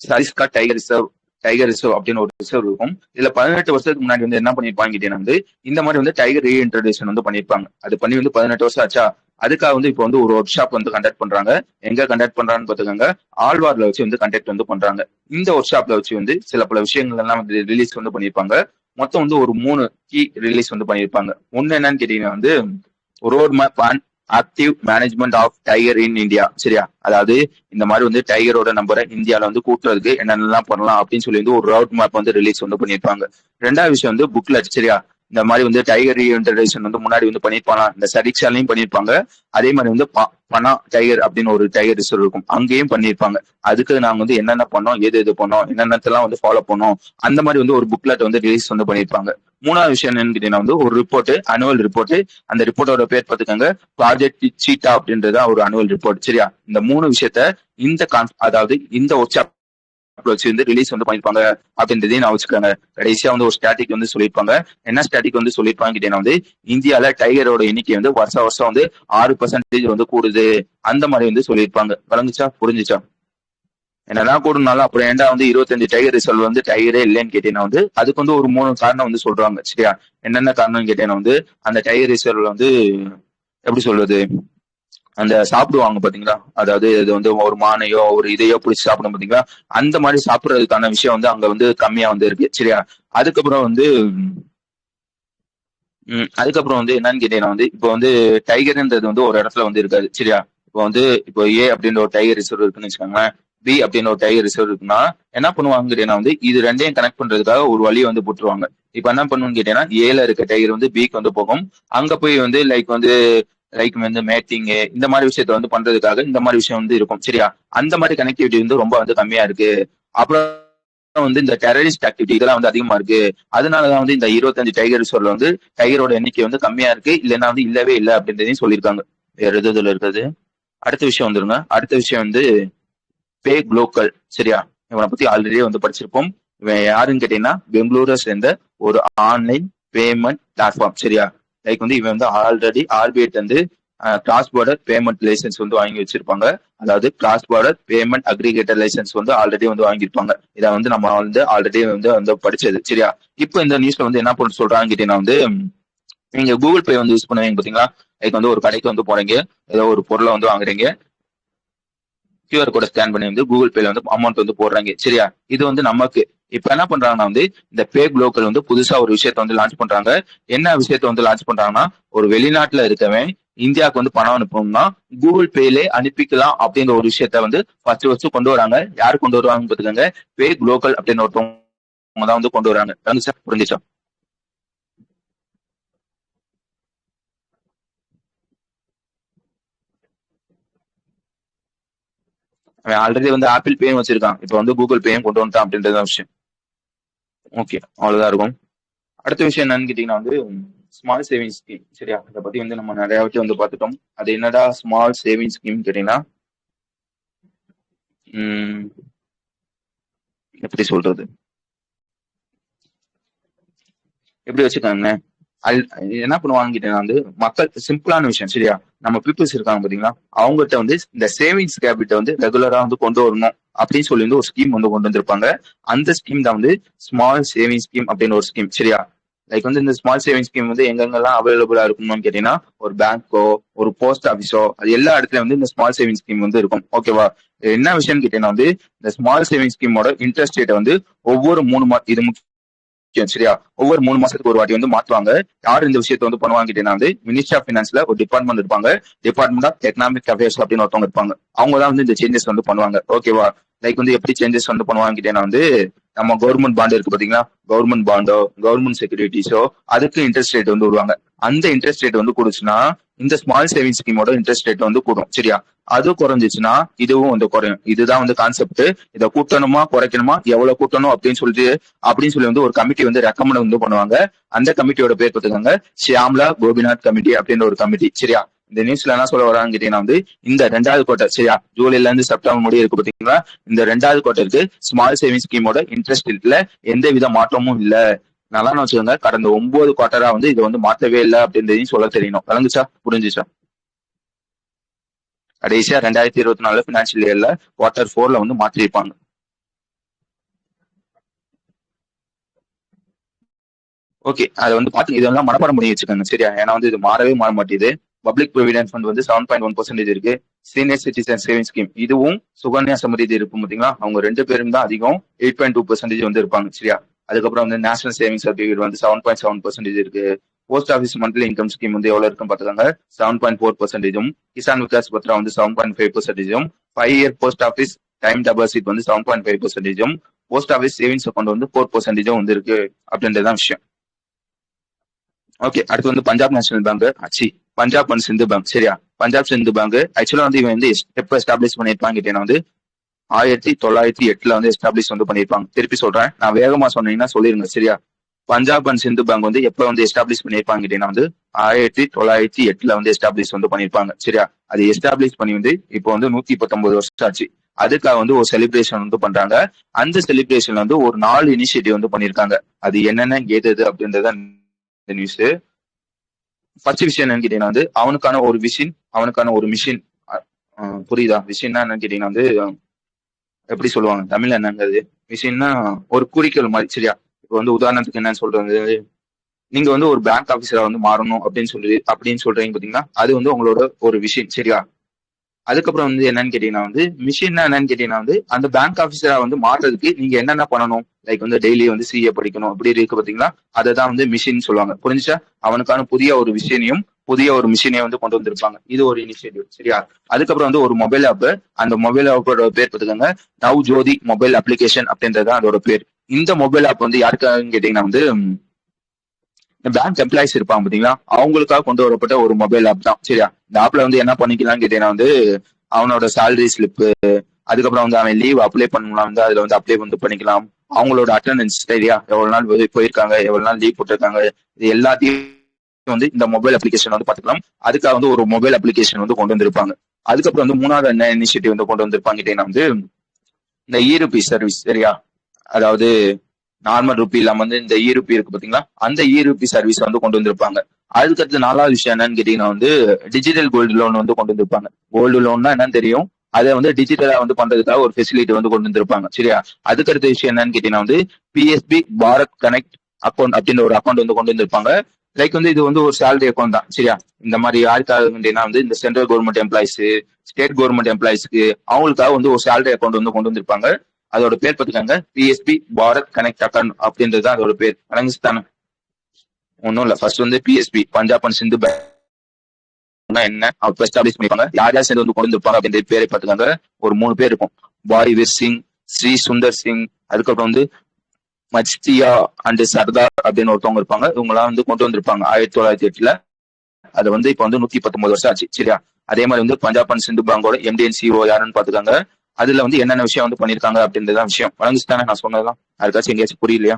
சரிஸ்கா டைகர் ரிசர்வ் அப்படின்னு ஒரு ரிசர்வ் இருக்கும். இதுல 18 வருஷத்துக்கு முன்னாடி வந்து என்ன பண்ணிருப்பாங்க வந்து இந்த மாதிரி வந்து டைகர் ரீஇன்ட்ரோடக்ஷன் வந்து பண்ணிருப்பாங்க. அது பண்ணி வந்து 18 வருஷம் ஆச்சா. அதுக்காக வந்து இப்போ வந்து ஒரு ஒர்க் ஷாப் வந்து கண்டக்ட் பண்றாங்க. எங்க கண்டக்ட் பண்றாங்கன்னு பாத்துக்கோங்க, ஆழ்வார்ல வச்சு வந்து கண்டக்ட் வந்து பண்றாங்க. இந்த ஒர்க் ஷாப்ல வச்சு வந்து சில பல விஷயங்கள் எல்லாம் வந்து ரிலீஸ் வந்து பண்ணிருப்பாங்க. மொத்தம் வந்து ஒரு 3 கீ ரிலீஸ் வந்து பண்ணிருப்பாங்க. ஒன்னு என்னன்னு கேட்டீங்கன்னா வந்து road map and active management of tiger in India. சரியா? அதாவது இந்த மாதிரி வந்து டைகரோட நம்பரை இந்தியால வந்து கூட்டுறதுக்கு என்னென்னலாம் பண்ணலாம் அப்படின்னு சொல்லி வந்து ஒரு ரோட் மேப் வந்து ரிலீஸ் வந்து பண்ணிருப்பாங்க. ரெண்டாவது விஷயம் வந்து புக்லெட். சரியா? இந்த மாதிரி வந்து டைகர் ரீஇன்ட்ரோடக்ஷன் வந்து முன்னாடி வந்து பண்ணிருப்பாங்க, இந்த சரிக்ஷாலையும் பண்ணிருப்பாங்க. அதே மாதிரி வந்து பனா டைகர் அப்படின்னு ஒரு டைகர் ரிசர்வ் இருக்கும், அங்கேயும் பண்ணிருப்பாங்க. அதுக்கு நாங்க வந்து என்னென்ன பண்ணோம், எது பண்ணோம், என்னென்னத்தெல்லாம் வந்து ஃபாலோ பண்ணோம், அந்த மாதிரி வந்து ஒரு புக்லெட் வந்து ரிலீஸ் வந்து பண்ணிருப்பாங்க. மூணாவது விஷயம் என்னன்னு கேட்டீங்கன்னா வந்து ஒரு ரிப்போர்ட், அனுவல் ரிப்போர்ட். அந்த ரிப்போர்ட்டோட பேர் பார்த்துக்கோங்க, ப்ராஜெக்ட் சீட்டா அப்படின்றது ஒரு அனுவல் ரிப்போர்ட். சரியா? இந்த 3 விஷயத்த அதாவது இந்த ஒர்க் வச்சு வந்து ரிலீஸ் வந்து பண்ணிருப்பாங்க அப்படின்றதையும் நான் வச்சுக்கோங்க. கடைசியா வந்து ஒரு ஸ்டாட்டிக் வந்து சொல்லியிருப்பாங்க. என்ன ஸ்டாட்டிக் வந்து சொல்லியிருப்பாங்க கேட்டீங்கன்னா வந்து இந்தியால டைகரோட எண்ணிக்கை வந்து வருஷம் வந்து 6% வந்து கூடுது. அந்த மாதிரி வந்து சொல்லியிருப்பாங்க. விளங்குச்சா? புரிஞ்சுச்சா? என்னதான் கூடுனாலும் அப்புறம் ஏன்டா வந்து 25 டைகர் ரிசர்வ் வந்து டைகரே இல்லைன்னு கேட்டீங்கன்னா வந்து அதுக்கு வந்து ஒரு 3 காரணம் வந்து சொல்றாங்க. சரியா? என்னென்ன காரணம்னு கேட்டீங்கன்னா வந்து அந்த டைகர் ரிசர்வ்ல வந்து எப்படி சொல்றது, அந்த சாப்பிடுவாங்க பாத்தீங்களா, அதாவது இது வந்து ஒரு மானையோ ஒரு இதையோ பிடிச்சி சாப்பிடும் பாத்தீங்களா, அந்த மாதிரி சாப்பிடுறதுக்கான விஷயம் வந்து அங்க வந்து கம்மியா வந்து இருக்கு. சரியா? அதுக்கப்புறம் வந்து அதுக்கப்புறம் வந்து என்னன்னு கேட்டீங்கன்னா வந்து இப்போ வந்து டைகர்ன்றது வந்து ஒரு இடத்துல வந்து இருக்காது. சரியா? இப்போ ஏ அப்படின்ற ஒரு டைகர் ரிசர்வ் இருக்குன்னு வச்சுக்கோங்களேன், பி அப்படின்னு ஒரு டைகர் ரிசர்வ் இருக்குன்னா என்ன பண்ணுவாங்க கேட்டீங்கன்னா வந்து இது ரெண்டையும் கனெக்ட் பண்றதுக்காக ஒரு வழியை வந்து போட்டுருவாங்க. இப்ப என்ன பண்ணுன்னு கேட்டீங்கன்னா ஏல இருக்க டைகர் வந்து பிக்கு வந்து போகும். அங்க போய் வந்து லைக் வந்து மேட்டிங் இந்த மாதிரி விஷயத்த வந்து பண்றதுக்காக இந்த மாதிரி விஷயம் வந்து இருக்கும். சரியா? அந்த மாதிரி கனெக்டிவிட்டி வந்து ரொம்ப வந்து கம்மியா இருக்கு. அப்புறம் வந்து இந்த டெரரிஸ்ட் ஆக்டிவிட்டி இதெல்லாம் வந்து அதிகமா இருக்கு. அதனாலதான் வந்து இந்த 25 டைகர் ரிசர்வ்ல வந்து டைகரோட எண்ணிக்கை வந்து கம்மியா இருக்கு, இல்லைன்னா வந்து இல்லவே இல்லை அப்படின்றதையும் சொல்லியிருக்காங்க. வேற எதுல இருக்குது? அடுத்த விஷயம் வந்துருங்க. அடுத்த விஷயம் வந்து பேக் லோக்கல். சரியா? இவனை பத்தி ஆல்ரெடி வந்து படிச்சிருப்போம். இவன் யாருன்னு கேட்டீங்கன்னா பெங்களூரை சேர்ந்த ஒரு ஆன்லைன் பேமெண்ட் பிளாட்ஃபார்ம். சரியா? லைக் வந்து இவன் வந்து ஆல்ரெடி ஆர்பிஐ வந்து கிராஸ் பார்டர் பேமெண்ட் லைசன்ஸ் வந்து வாங்கி வச்சிருப்பாங்க. அதாவது cross border payment aggregator licence வந்து ஆல்ரெடி வந்து வாங்கியிருப்பாங்க. இதை வந்து நம்ம வந்து ஆல்ரெடி வந்து படிச்சது. சரியா? இப்போ இந்த நியூஸ்ல வந்து என்ன பண்ண சொல்றாங்க கேட்டீங்கன்னா வந்து நீங்க கூகுள் பே வந்து யூஸ் பண்ணுவீங்க பாத்தீங்களா? லைக் வந்து ஒரு கடைக்கு வந்து போறீங்க, ஏதோ ஒரு பொருளை வந்து வாங்குறீங்க, கியூஆர் கோட ஸ்கேன் பண்ணி வந்து கூகுள் பேல வந்து அமௌண்ட் வந்து போடுறாங்க. சரியா? இது வந்து நமக்கு இப்ப என்ன பண்றாங்கன்னா வந்து இந்த பே குளோக்கல் வந்து புதுசா ஒரு விஷயத்த வந்து லான்ச் பண்றாங்க. என்ன விஷயத்த வந்து லான்ச் பண்றாங்கன்னா, ஒரு வெளிநாட்டுல இருக்கவன் இந்தியாவுக்கு வந்து பணம் அனுப்பணும்னா கூகுள் பேலே அனுப்பிக்கலாம் அப்படிங்கிற ஒரு விஷயத்த வந்து ஃபர்ஸ்ட் கொண்டு வராங்க. யாரு கொண்டு வருவாங்க பாத்துக்கோங்க, பே குளோக்கல் அப்படின்னு ஒருத்தவங்க தான் வந்து கொண்டு வராங்க. புரிஞ்சுச்சா? அவன் ஆல்ரெடி வந்து ஆப்பிள் பேயும் வச்சிருக்கான், இப்ப வந்து கூகுள் பேயும் கொண்டு வந்துட்டான் அப்படின்றத விஷயம். ஓகே, அவ்வளவுதான் இருக்கும். அடுத்த விஷயம் என்னன்னு கேட்டீங்கன்னா வந்து ஸ்மால் சேவிங் ஸ்கீம். சரியா? அதை பத்தி வந்து நம்ம நிறைய வாட்டி வந்து பார்த்துட்டோம். அது என்னடா ஸ்மால் சேவிங் ஸ்கீம் கேட்டீங்கன்னா எப்படி சொல்றது, எப்படி வச்சுக்காங்க, என்ன பண்ணுவாங்க கேட்டீங்கன்னா வந்து மக்கள் சிம்பிளான விஷயம். சரியா? நம்ம பீப்புள்ஸ் இருக்காங்க பாத்தீங்களா, அவங்ககிட்ட வந்து இந்த சேவிங்ஸ் கேபிட்டை வந்து ரெகுலரா வந்து கொண்டு வரணும் அப்படின்னு சொல்லி வந்து ஒரு ஸ்கீம் வந்து கொண்டு வந்திருப்பாங்க. அந்த ஸ்கீம் தான் வந்து ஸ்மால் சேவிங் ஸ்கீம் அப்படின்னு ஒரு ஸ்கீம். சரியா? லைக் வந்து இந்த ஸ்மால் சேவிங் ஸ்கீம் வந்து எங்கெங்கெல்லாம் அவைலபிளா இருக்கும்னு கேட்டீங்கன்னா, ஒரு பேங்க்கோ ஒரு போஸ்ட் ஆஃபீஸோ அது எல்லா இடத்துலயும் வந்து இந்த ஸ்மால் சேவிங் ஸ்கீம் வந்து இருக்கும். ஓகேவா? என்ன விஷயம்னு கேட்டீங்கன்னா வந்து இந்த ஸ்மால் சேவிங் ஸ்கீமோட இன்ட்ரெஸ்ட் ரேட்டை வந்து ஒவ்வொரு 3 இது சரியா, ஒவ்வொரு 3 மாசத்துக்கு ஒரு வாட்டி வந்து மாத்துவாங்க. யார் இந்த விஷயத்த வந்து பண்ணுவாங்க கேட்டீங்கன்னா வந்து மினிஸ்ட்ரி ஆஃப் பினான்ஸ்ல ஒரு டிபார்ட்மெண்ட் இருப்பாங்க, டிபார்ட்மெண்ட் ஆஃப் எக்கனாமிக் அஃபேர்ஸ் அப்படின்னு ஒருத்தவங்க இருப்பாங்க. அவங்க தான் வந்து இந்த சேஞ்சஸ் வந்து பண்ணுவாங்க. ஓகேவா? லைக் வந்து எப்படி சேஞ்சஸ் வந்து பண்ணுவாங்க கேட்டீங்கன்னா வந்து நம்ம கவர்மெண்ட் பாண்ட் இருக்கு பாத்தீங்களா, கவர்மெண்ட் பாண்டோ கவர்மெண்ட் செக்யூரிட்டிஸோ அதுக்கு இன்ட்ரெஸ்ட் ரேட் வந்து விடுவாங்க. அந்த இன்ட்ரெஸ்ட் ரேட் வந்து கூடுச்சுன்னா இந்த ஸ்மால் சேவிங் ஸ்கீமோட இன்ட்ரெஸ்ட் ரேட் வந்து கூடும். சரியா? அது குறைஞ்சிச்சுன்னா இதுவும் வந்து குறையும். இதுதான் வந்து கான்செப்ட். இதை கூட்டணுமா குறைக்கணுமா, எவ்வளவு கூட்டணும் அப்படின்னு சொல்லி வந்து ஒரு கமிட்டி வந்து ரெக்கமெண்ட் வந்து பண்ணுவாங்க. அந்த கமிட்டியோட பேர் பார்த்துக்கோங்க, ஷியாம்லா கோபிநாத் கமிட்டி அப்படின்ற ஒரு கமிட்டி. சரியா? இந்த நியூஸ்ல என்ன சொல்ல வரான்னு கேட்டீங்கன்னா வந்து இந்த 2வது குவார்டர், சரியா, ஜூலைல இருந்து செப்டம்பர் முடிய இருக்கு பாத்தீங்களா, இந்த 2வது குவார்டருக்கு ஸ்மால் சேவிங் ஸ்கீமோட இன்ட்ரெஸ்ட் ரேட்ல எந்த வித மாற்றமும் இல்ல. நல்லா வச்சுக்கோங்க, கடந்த 9 குவார்டரா வந்து இதை வந்து மாற்றவே இல்லை அப்படின்றதையும் சொல்ல தெரியணும். விளங்குச்சா? புரிஞ்சுச்சா? கடைசியா 2024 பினான்சியல் இயர்ல Q4 வந்து மாற்றிருப்பாங்க. ஓகே, அதை வந்து பாத்து இதெல்லாம் மனப்பாடம் பண்ணி வச்சுக்கோங்க. சரியா? ஏன்னா வந்து இது மாறவே மாற மாட்டேது. பப்ளிக் ப்ரொவிடென்ட் ஃபண்ட் வந்து 7.1% இருக்கு. சீனியர் சிட்டிசன் சேவிங் ஸ்கீம் இதுவும் சுகன்யா சமரிதி இருக்கும் பாத்தீங்களா, அவங்க 2 பேரும் தான் அதிகம், 8.2% வந்து இருப்பாங்க. சரியா? அதுக்கப்புறம் வந்து நேஷனல் சேவிங் சர்டிஃபிகேட் வந்து 7.7% இருக்கு. Post office monthly income scheme வந்து எவ்வளவு இருக்குன்னு பாத்துக்காங்க, 7.4%. கிசான் விகாஸ் பத்ரா வந்து 7.5%. 5 year post office time deposit வந்து 7.5%. போஸ்ட் ஆஃபீஸ் சேவிங்ஸ் அக்கௌண்ட் வந்து 4% வந்து இருக்கு அப்படின்றதான் விஷயம். ஓகே, அடுத்து வந்து Punjab national bank, Punjab and Sindh bank. சரியா? பஞ்சாப் சிந்து பேங்க் ஆக்சுவலா வந்து இவன் வந்து எப்ப எஸ்டாப்ளிஷ் பண்ணிருப்பாங்க கேட்டீங்கன்னா வந்து 1908 வந்து எஸ்டாப்ளிஷ் வந்து பண்ணிருப்பாங்க. திருப்பி சொல்றேன், நான் வேகமா சொன்னீங்கன்னா சொல்லிருங்க. சரியா? பஞ்சாப் அண்ட் சிந்து பேங்க் வந்து எப்ப வந்து எஸ்டாப்ளிஷ் பண்ணிருப்பாங்க கேட்டீங்கன்னா வந்து 1908 வந்து எஸ்டாப்ளிஷ் வந்து பண்ணிருப்பாங்க. சரியா? அது எஸ்டாப்ளிஷ் பண்ணி வந்து இப்போ வந்து 119 வருஷம் ஆச்சு. அதுக்காக வந்து ஒரு செலிப்ரேஷன் வந்து பண்றாங்க. அந்த செலிப்ரேஷன்ல வந்து ஒரு 4 இனிஷியேட்டிவ் வந்து பண்ணிருக்காங்க. அது என்னென்ன ஏது அப்படின்றத நியூஸ். ஃபர்ஸ்ட் விஷயம் என்னன்னு கேட்டீங்கன்னா வந்து அவனுக்கான ஒரு விஷன், அவனுக்கான ஒரு மிஷின். புரியுதா? விஷயம்னா என்னன்னு கேட்டீங்கன்னா வந்து எப்படி சொல்லுவாங்க தமிழ்ல என்னங்கிறது, விஷயம்னா ஒரு குறிக்கோள் மாதிரி. சரியா? இப்போ வந்து உதாரணத்துக்கு என்னன்னு சொல்றது, நீங்க வந்து ஒரு பேங்க் ஆபீசரா வந்து மாறணும் அப்படின்னு சொல்றீங்க பாத்தீங்கன்னா, அது வந்து உங்களோட ஒரு விஷயம். சரியா? அதுக்கப்புறம் வந்து என்னன்னு கேட்டீங்கன்னா வந்து மிஷின்னா என்னன்னு கேட்டீங்கன்னா வந்து அந்த பேங்க் ஆபீசரா வந்து மாறுறதுக்கு நீங்க என்னென்ன பண்ணணும், லைக் வந்து டெய்லி வந்து சிஏ படிக்கணும் அப்படி இருக்கு பாத்தீங்களா, அதை தான் வந்து மிஷின் சொல்லுவாங்க. புரிஞ்சுச்சா? அவனுக்கான புதிய ஒரு விஷயனையும் புதிய ஒரு மிஷினையும் வந்து கொண்டு வந்திருப்பாங்க. இது ஒரு இனிஷியேட்டிவ். சரியா? அதுக்கப்புறம் வந்து ஒரு மொபைல் ஆப், அந்த மொபைல் ஆப்போட பேர் பார்த்துக்கோங்க, நவ் ஜோதி மொபைல் அப்ளிகேஷன் அப்படின்றது அதோட பேர். இந்த மொபைல் ஆப் வந்து யாருக்காகன்னு கேட்டீங்கன்னா வந்து பேங்க் எம்ப்ளாயிஸ் இருப்பாங்க பாத்தீங்களா, அவங்களுக்காக கொண்டு வரப்பட்ட ஒரு மொபைல் ஆப் தான். சரியா? இந்த ஆப்ல வந்து என்ன பண்ணிக்கலாம் கேட்டீங்கன்னா வந்து அவனோட சேலரி ஸ்லிப்பு, அதுக்கப்புறம் வந்து அவன் லீவ் அப்ளை பண்ணலாம் வந்து அதுல வந்து அப்ளை வந்து பண்ணிக்கலாம். அவங்களோட அட்டண்டன்ஸ், சரியா, எவ்வளவு நாள் போயிருக்காங்க, எவ்வளவு நாள் லீவ் போட்டிருக்காங்க, இது எல்லாத்தையும் வந்து இந்த மொபைல் அப்ளிகேஷன் வந்து பாத்துக்கலாம். அதுக்காக வந்து ஒரு மொபைல் அப்ளிகேஷன் வந்து கொண்டு வந்திருப்பாங்க. அதுக்கப்புறம் வந்து 3வது என்ன இனிஷியேட்டிவ் வந்து கொண்டு வந்திருப்பாங்க கேட்டீங்கன்னா வந்து இந்த இ-ரூபி சர்வீஸ். சரியா? அதாவது நார்மல் ருப்பி இல்லாம வந்து இந்த இ ருப்பி இருக்கு பாத்தீங்களா, அந்த இ ருப்பி சர்வீஸ் வந்து கொண்டு வந்திருப்பாங்க. அதுக்கடுத்து 4வது விஷயம் என்னன்னு கேட்டீங்கன்னா வந்து டிஜிட்டல் கோல்டு லோன் வந்து கொண்டு வந்திருப்பாங்க. கோல்டு லோன்னா என்னன்னு தெரியும். அதை வந்து டிஜிட்டலா வந்து பண்றதுக்காக ஒரு ஃபெசிலிட்டி வந்து கொண்டு வந்திருப்பாங்க. சரியா? அதுக்கடுத்த விஷயம் என்னன்னு கேட்டீங்கன்னா வந்து பிஎஸ்பி பாரத் கனெக்ட் அக்கௌண்ட் அப்படின்னு ஒரு அக்கௌண்ட் வந்து கொண்டு வந்திருப்பாங்க. லைக் வந்து இது வந்து ஒரு சேலரி அக்கௌண்ட் தான். சரியா? இந்த மாதிரி யாருக்காக வேண்டியனா வந்து இந்த central government employees, state government எம்ப்ளாயிஸ்க்கு அவங்களுக்காக வந்து ஒரு சேலரி அக்கௌண்ட் வந்து கொண்டு வந்திருப்பாங்க. அதோட பேர் பார்த்துக்காங்க பிஎஸ்பி பாரத் கனெக்ட் அக்கௌண்ட் அப்படின்றது தான் அதோட பேர். வழங்கிஸ்தானே ஒன்றும் இல்லை. ஃபர்ஸ்ட் வந்து PSB Punjab and Sindh bank என்ன அப்ப எஸ்டாப்ளிஷ் பண்ணிருப்பாங்க. யார் யார் சேர்ந்து வந்து கொண்டு வந்திருப்பாங்க அப்படின்ற பேரை பார்த்துக்காங்க. ஒரு 3 பேர் இருக்கும். பாய் வீர் சிங், ஸ்ரீ சுந்தர் சிங், அதுக்கப்புறம் வந்து மச்தியா அண்ட் சர்தார் அப்படின்னு ஒருத்தவங்க இருப்பாங்க. இவங்கலாம் வந்து கொண்டு வந்திருப்பாங்க 1908. அது வந்து இப்ப வந்து 119 வருஷம் ஆச்சு. சரியா? அதே மாதிரி வந்து பஞ்சாப் அண்ட் சிந்து பேங்கோட எம்டி அண்ட் சிஓ யாருன்னு பாத்துக்காங்க. அதுல வந்து என்னென்ன விஷயம் வந்து பண்ணிருக்காங்க அப்படின்றதான் விஷயம். வழங்குச்சுதானே நான் சொன்னதுதான்? அதுக்காச்சும் எங்கேயாச்சும் புரியலையா?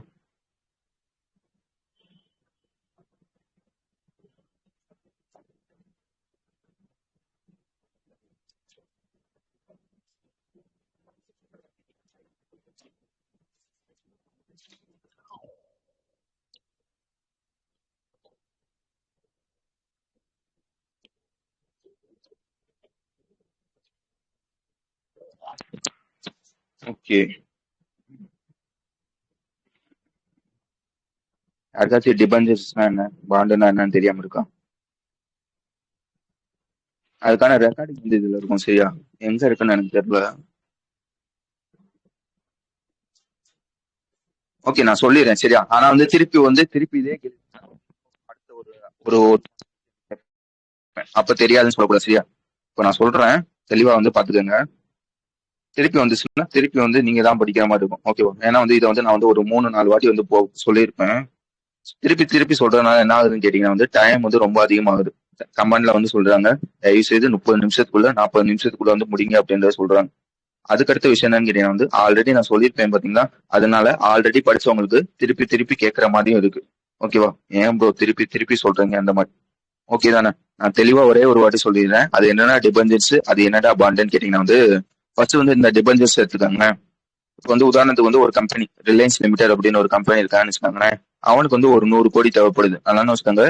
ஓகே. யாருக்காச்சும் டிபெஞ்சர்ஸ்னா என்ன, பாண்டுனா என்னன்னு தெரியாம இருக்கா? அதுக்கான ரெக்கார்டிங் வந்து இதுல இருக்கும். சரியா? எங்க இருக்குன்னு எனக்கு தெரியல. ஓகே, நான் சொல்லிடுறேன். சரியா? ஆனா வந்து திருப்பி இதே கேள்வி அடுத்த ஒரு ஒரு அப்ப தெரியாதுன்னு சொல்லக்கூடாது. சரியா? இப்ப நான் சொல்றேன், தெளிவா வந்து பாத்துக்கோங்க. திருப்பி வந்துச்சுன்னா திருப்பி வந்து நீங்க தான் படிக்கிற மாதிரி இருக்கும். ஓகேவா? ஏன்னா வந்து இதை வந்து நான் வந்து ஒரு 3-4 வாட்டி வந்து சொல்லியிருப்பேன். திருப்பி திருப்பி சொல்றதுனால என்ன ஆகுதுன்னு கேட்டீங்கன்னா வந்து டைம் வந்து ரொம்ப அதிகமாகுது. கமெண்ட்ல வந்து சொல்றாங்க, தயவு செய்து 30 நிமிஷத்துக்குள்ள 40 நிமிஷத்துக்குள்ள வந்து முடிங்க அப்படின்றத சொல்றாங்க. அதுக்கடுத்த விஷயம் என்னன்னு கேட்டீங்கன்னா வந்து ஆல்ரெடி நான் சொல்லியிருப்பேன் பாத்தீங்களா, அதனால ஆல்ரெடி படிச்சவங்களுக்கு திருப்பி திருப்பி கேட்கற மாதிரியும் இருக்கு. ஓகேவா? ஏன் ப்ரோ திருப்பி திருப்பி சொல்றீங்க அந்த மாதிரி? ஓகே தானே? நான் தெளிவா ஒரே ஒரு வாட்டி சொல்லிடுறேன். அது என்னன்னா டிபெஞ்சர்ஸ், அது என்னடா பாண்டுன்னு கேட்டீங்கன்னா வந்து ஃபர்ஸ்ட் வந்து இந்த டிபெஞ்சர்ஸ் எடுத்துக்காங்க. இப்போ வந்து உதாரணத்துக்கு வந்து ஒரு கம்பெனி ரிலையன்ஸ் லிமிடெட் அப்படின்னு ஒரு கம்பெனி இருக்கான்னு வச்சுக்கோங்களேன். அவனுக்கு வந்து ஒரு 100 கோடி தேவைப்படுது. அதனால வச்சுக்கோங்க,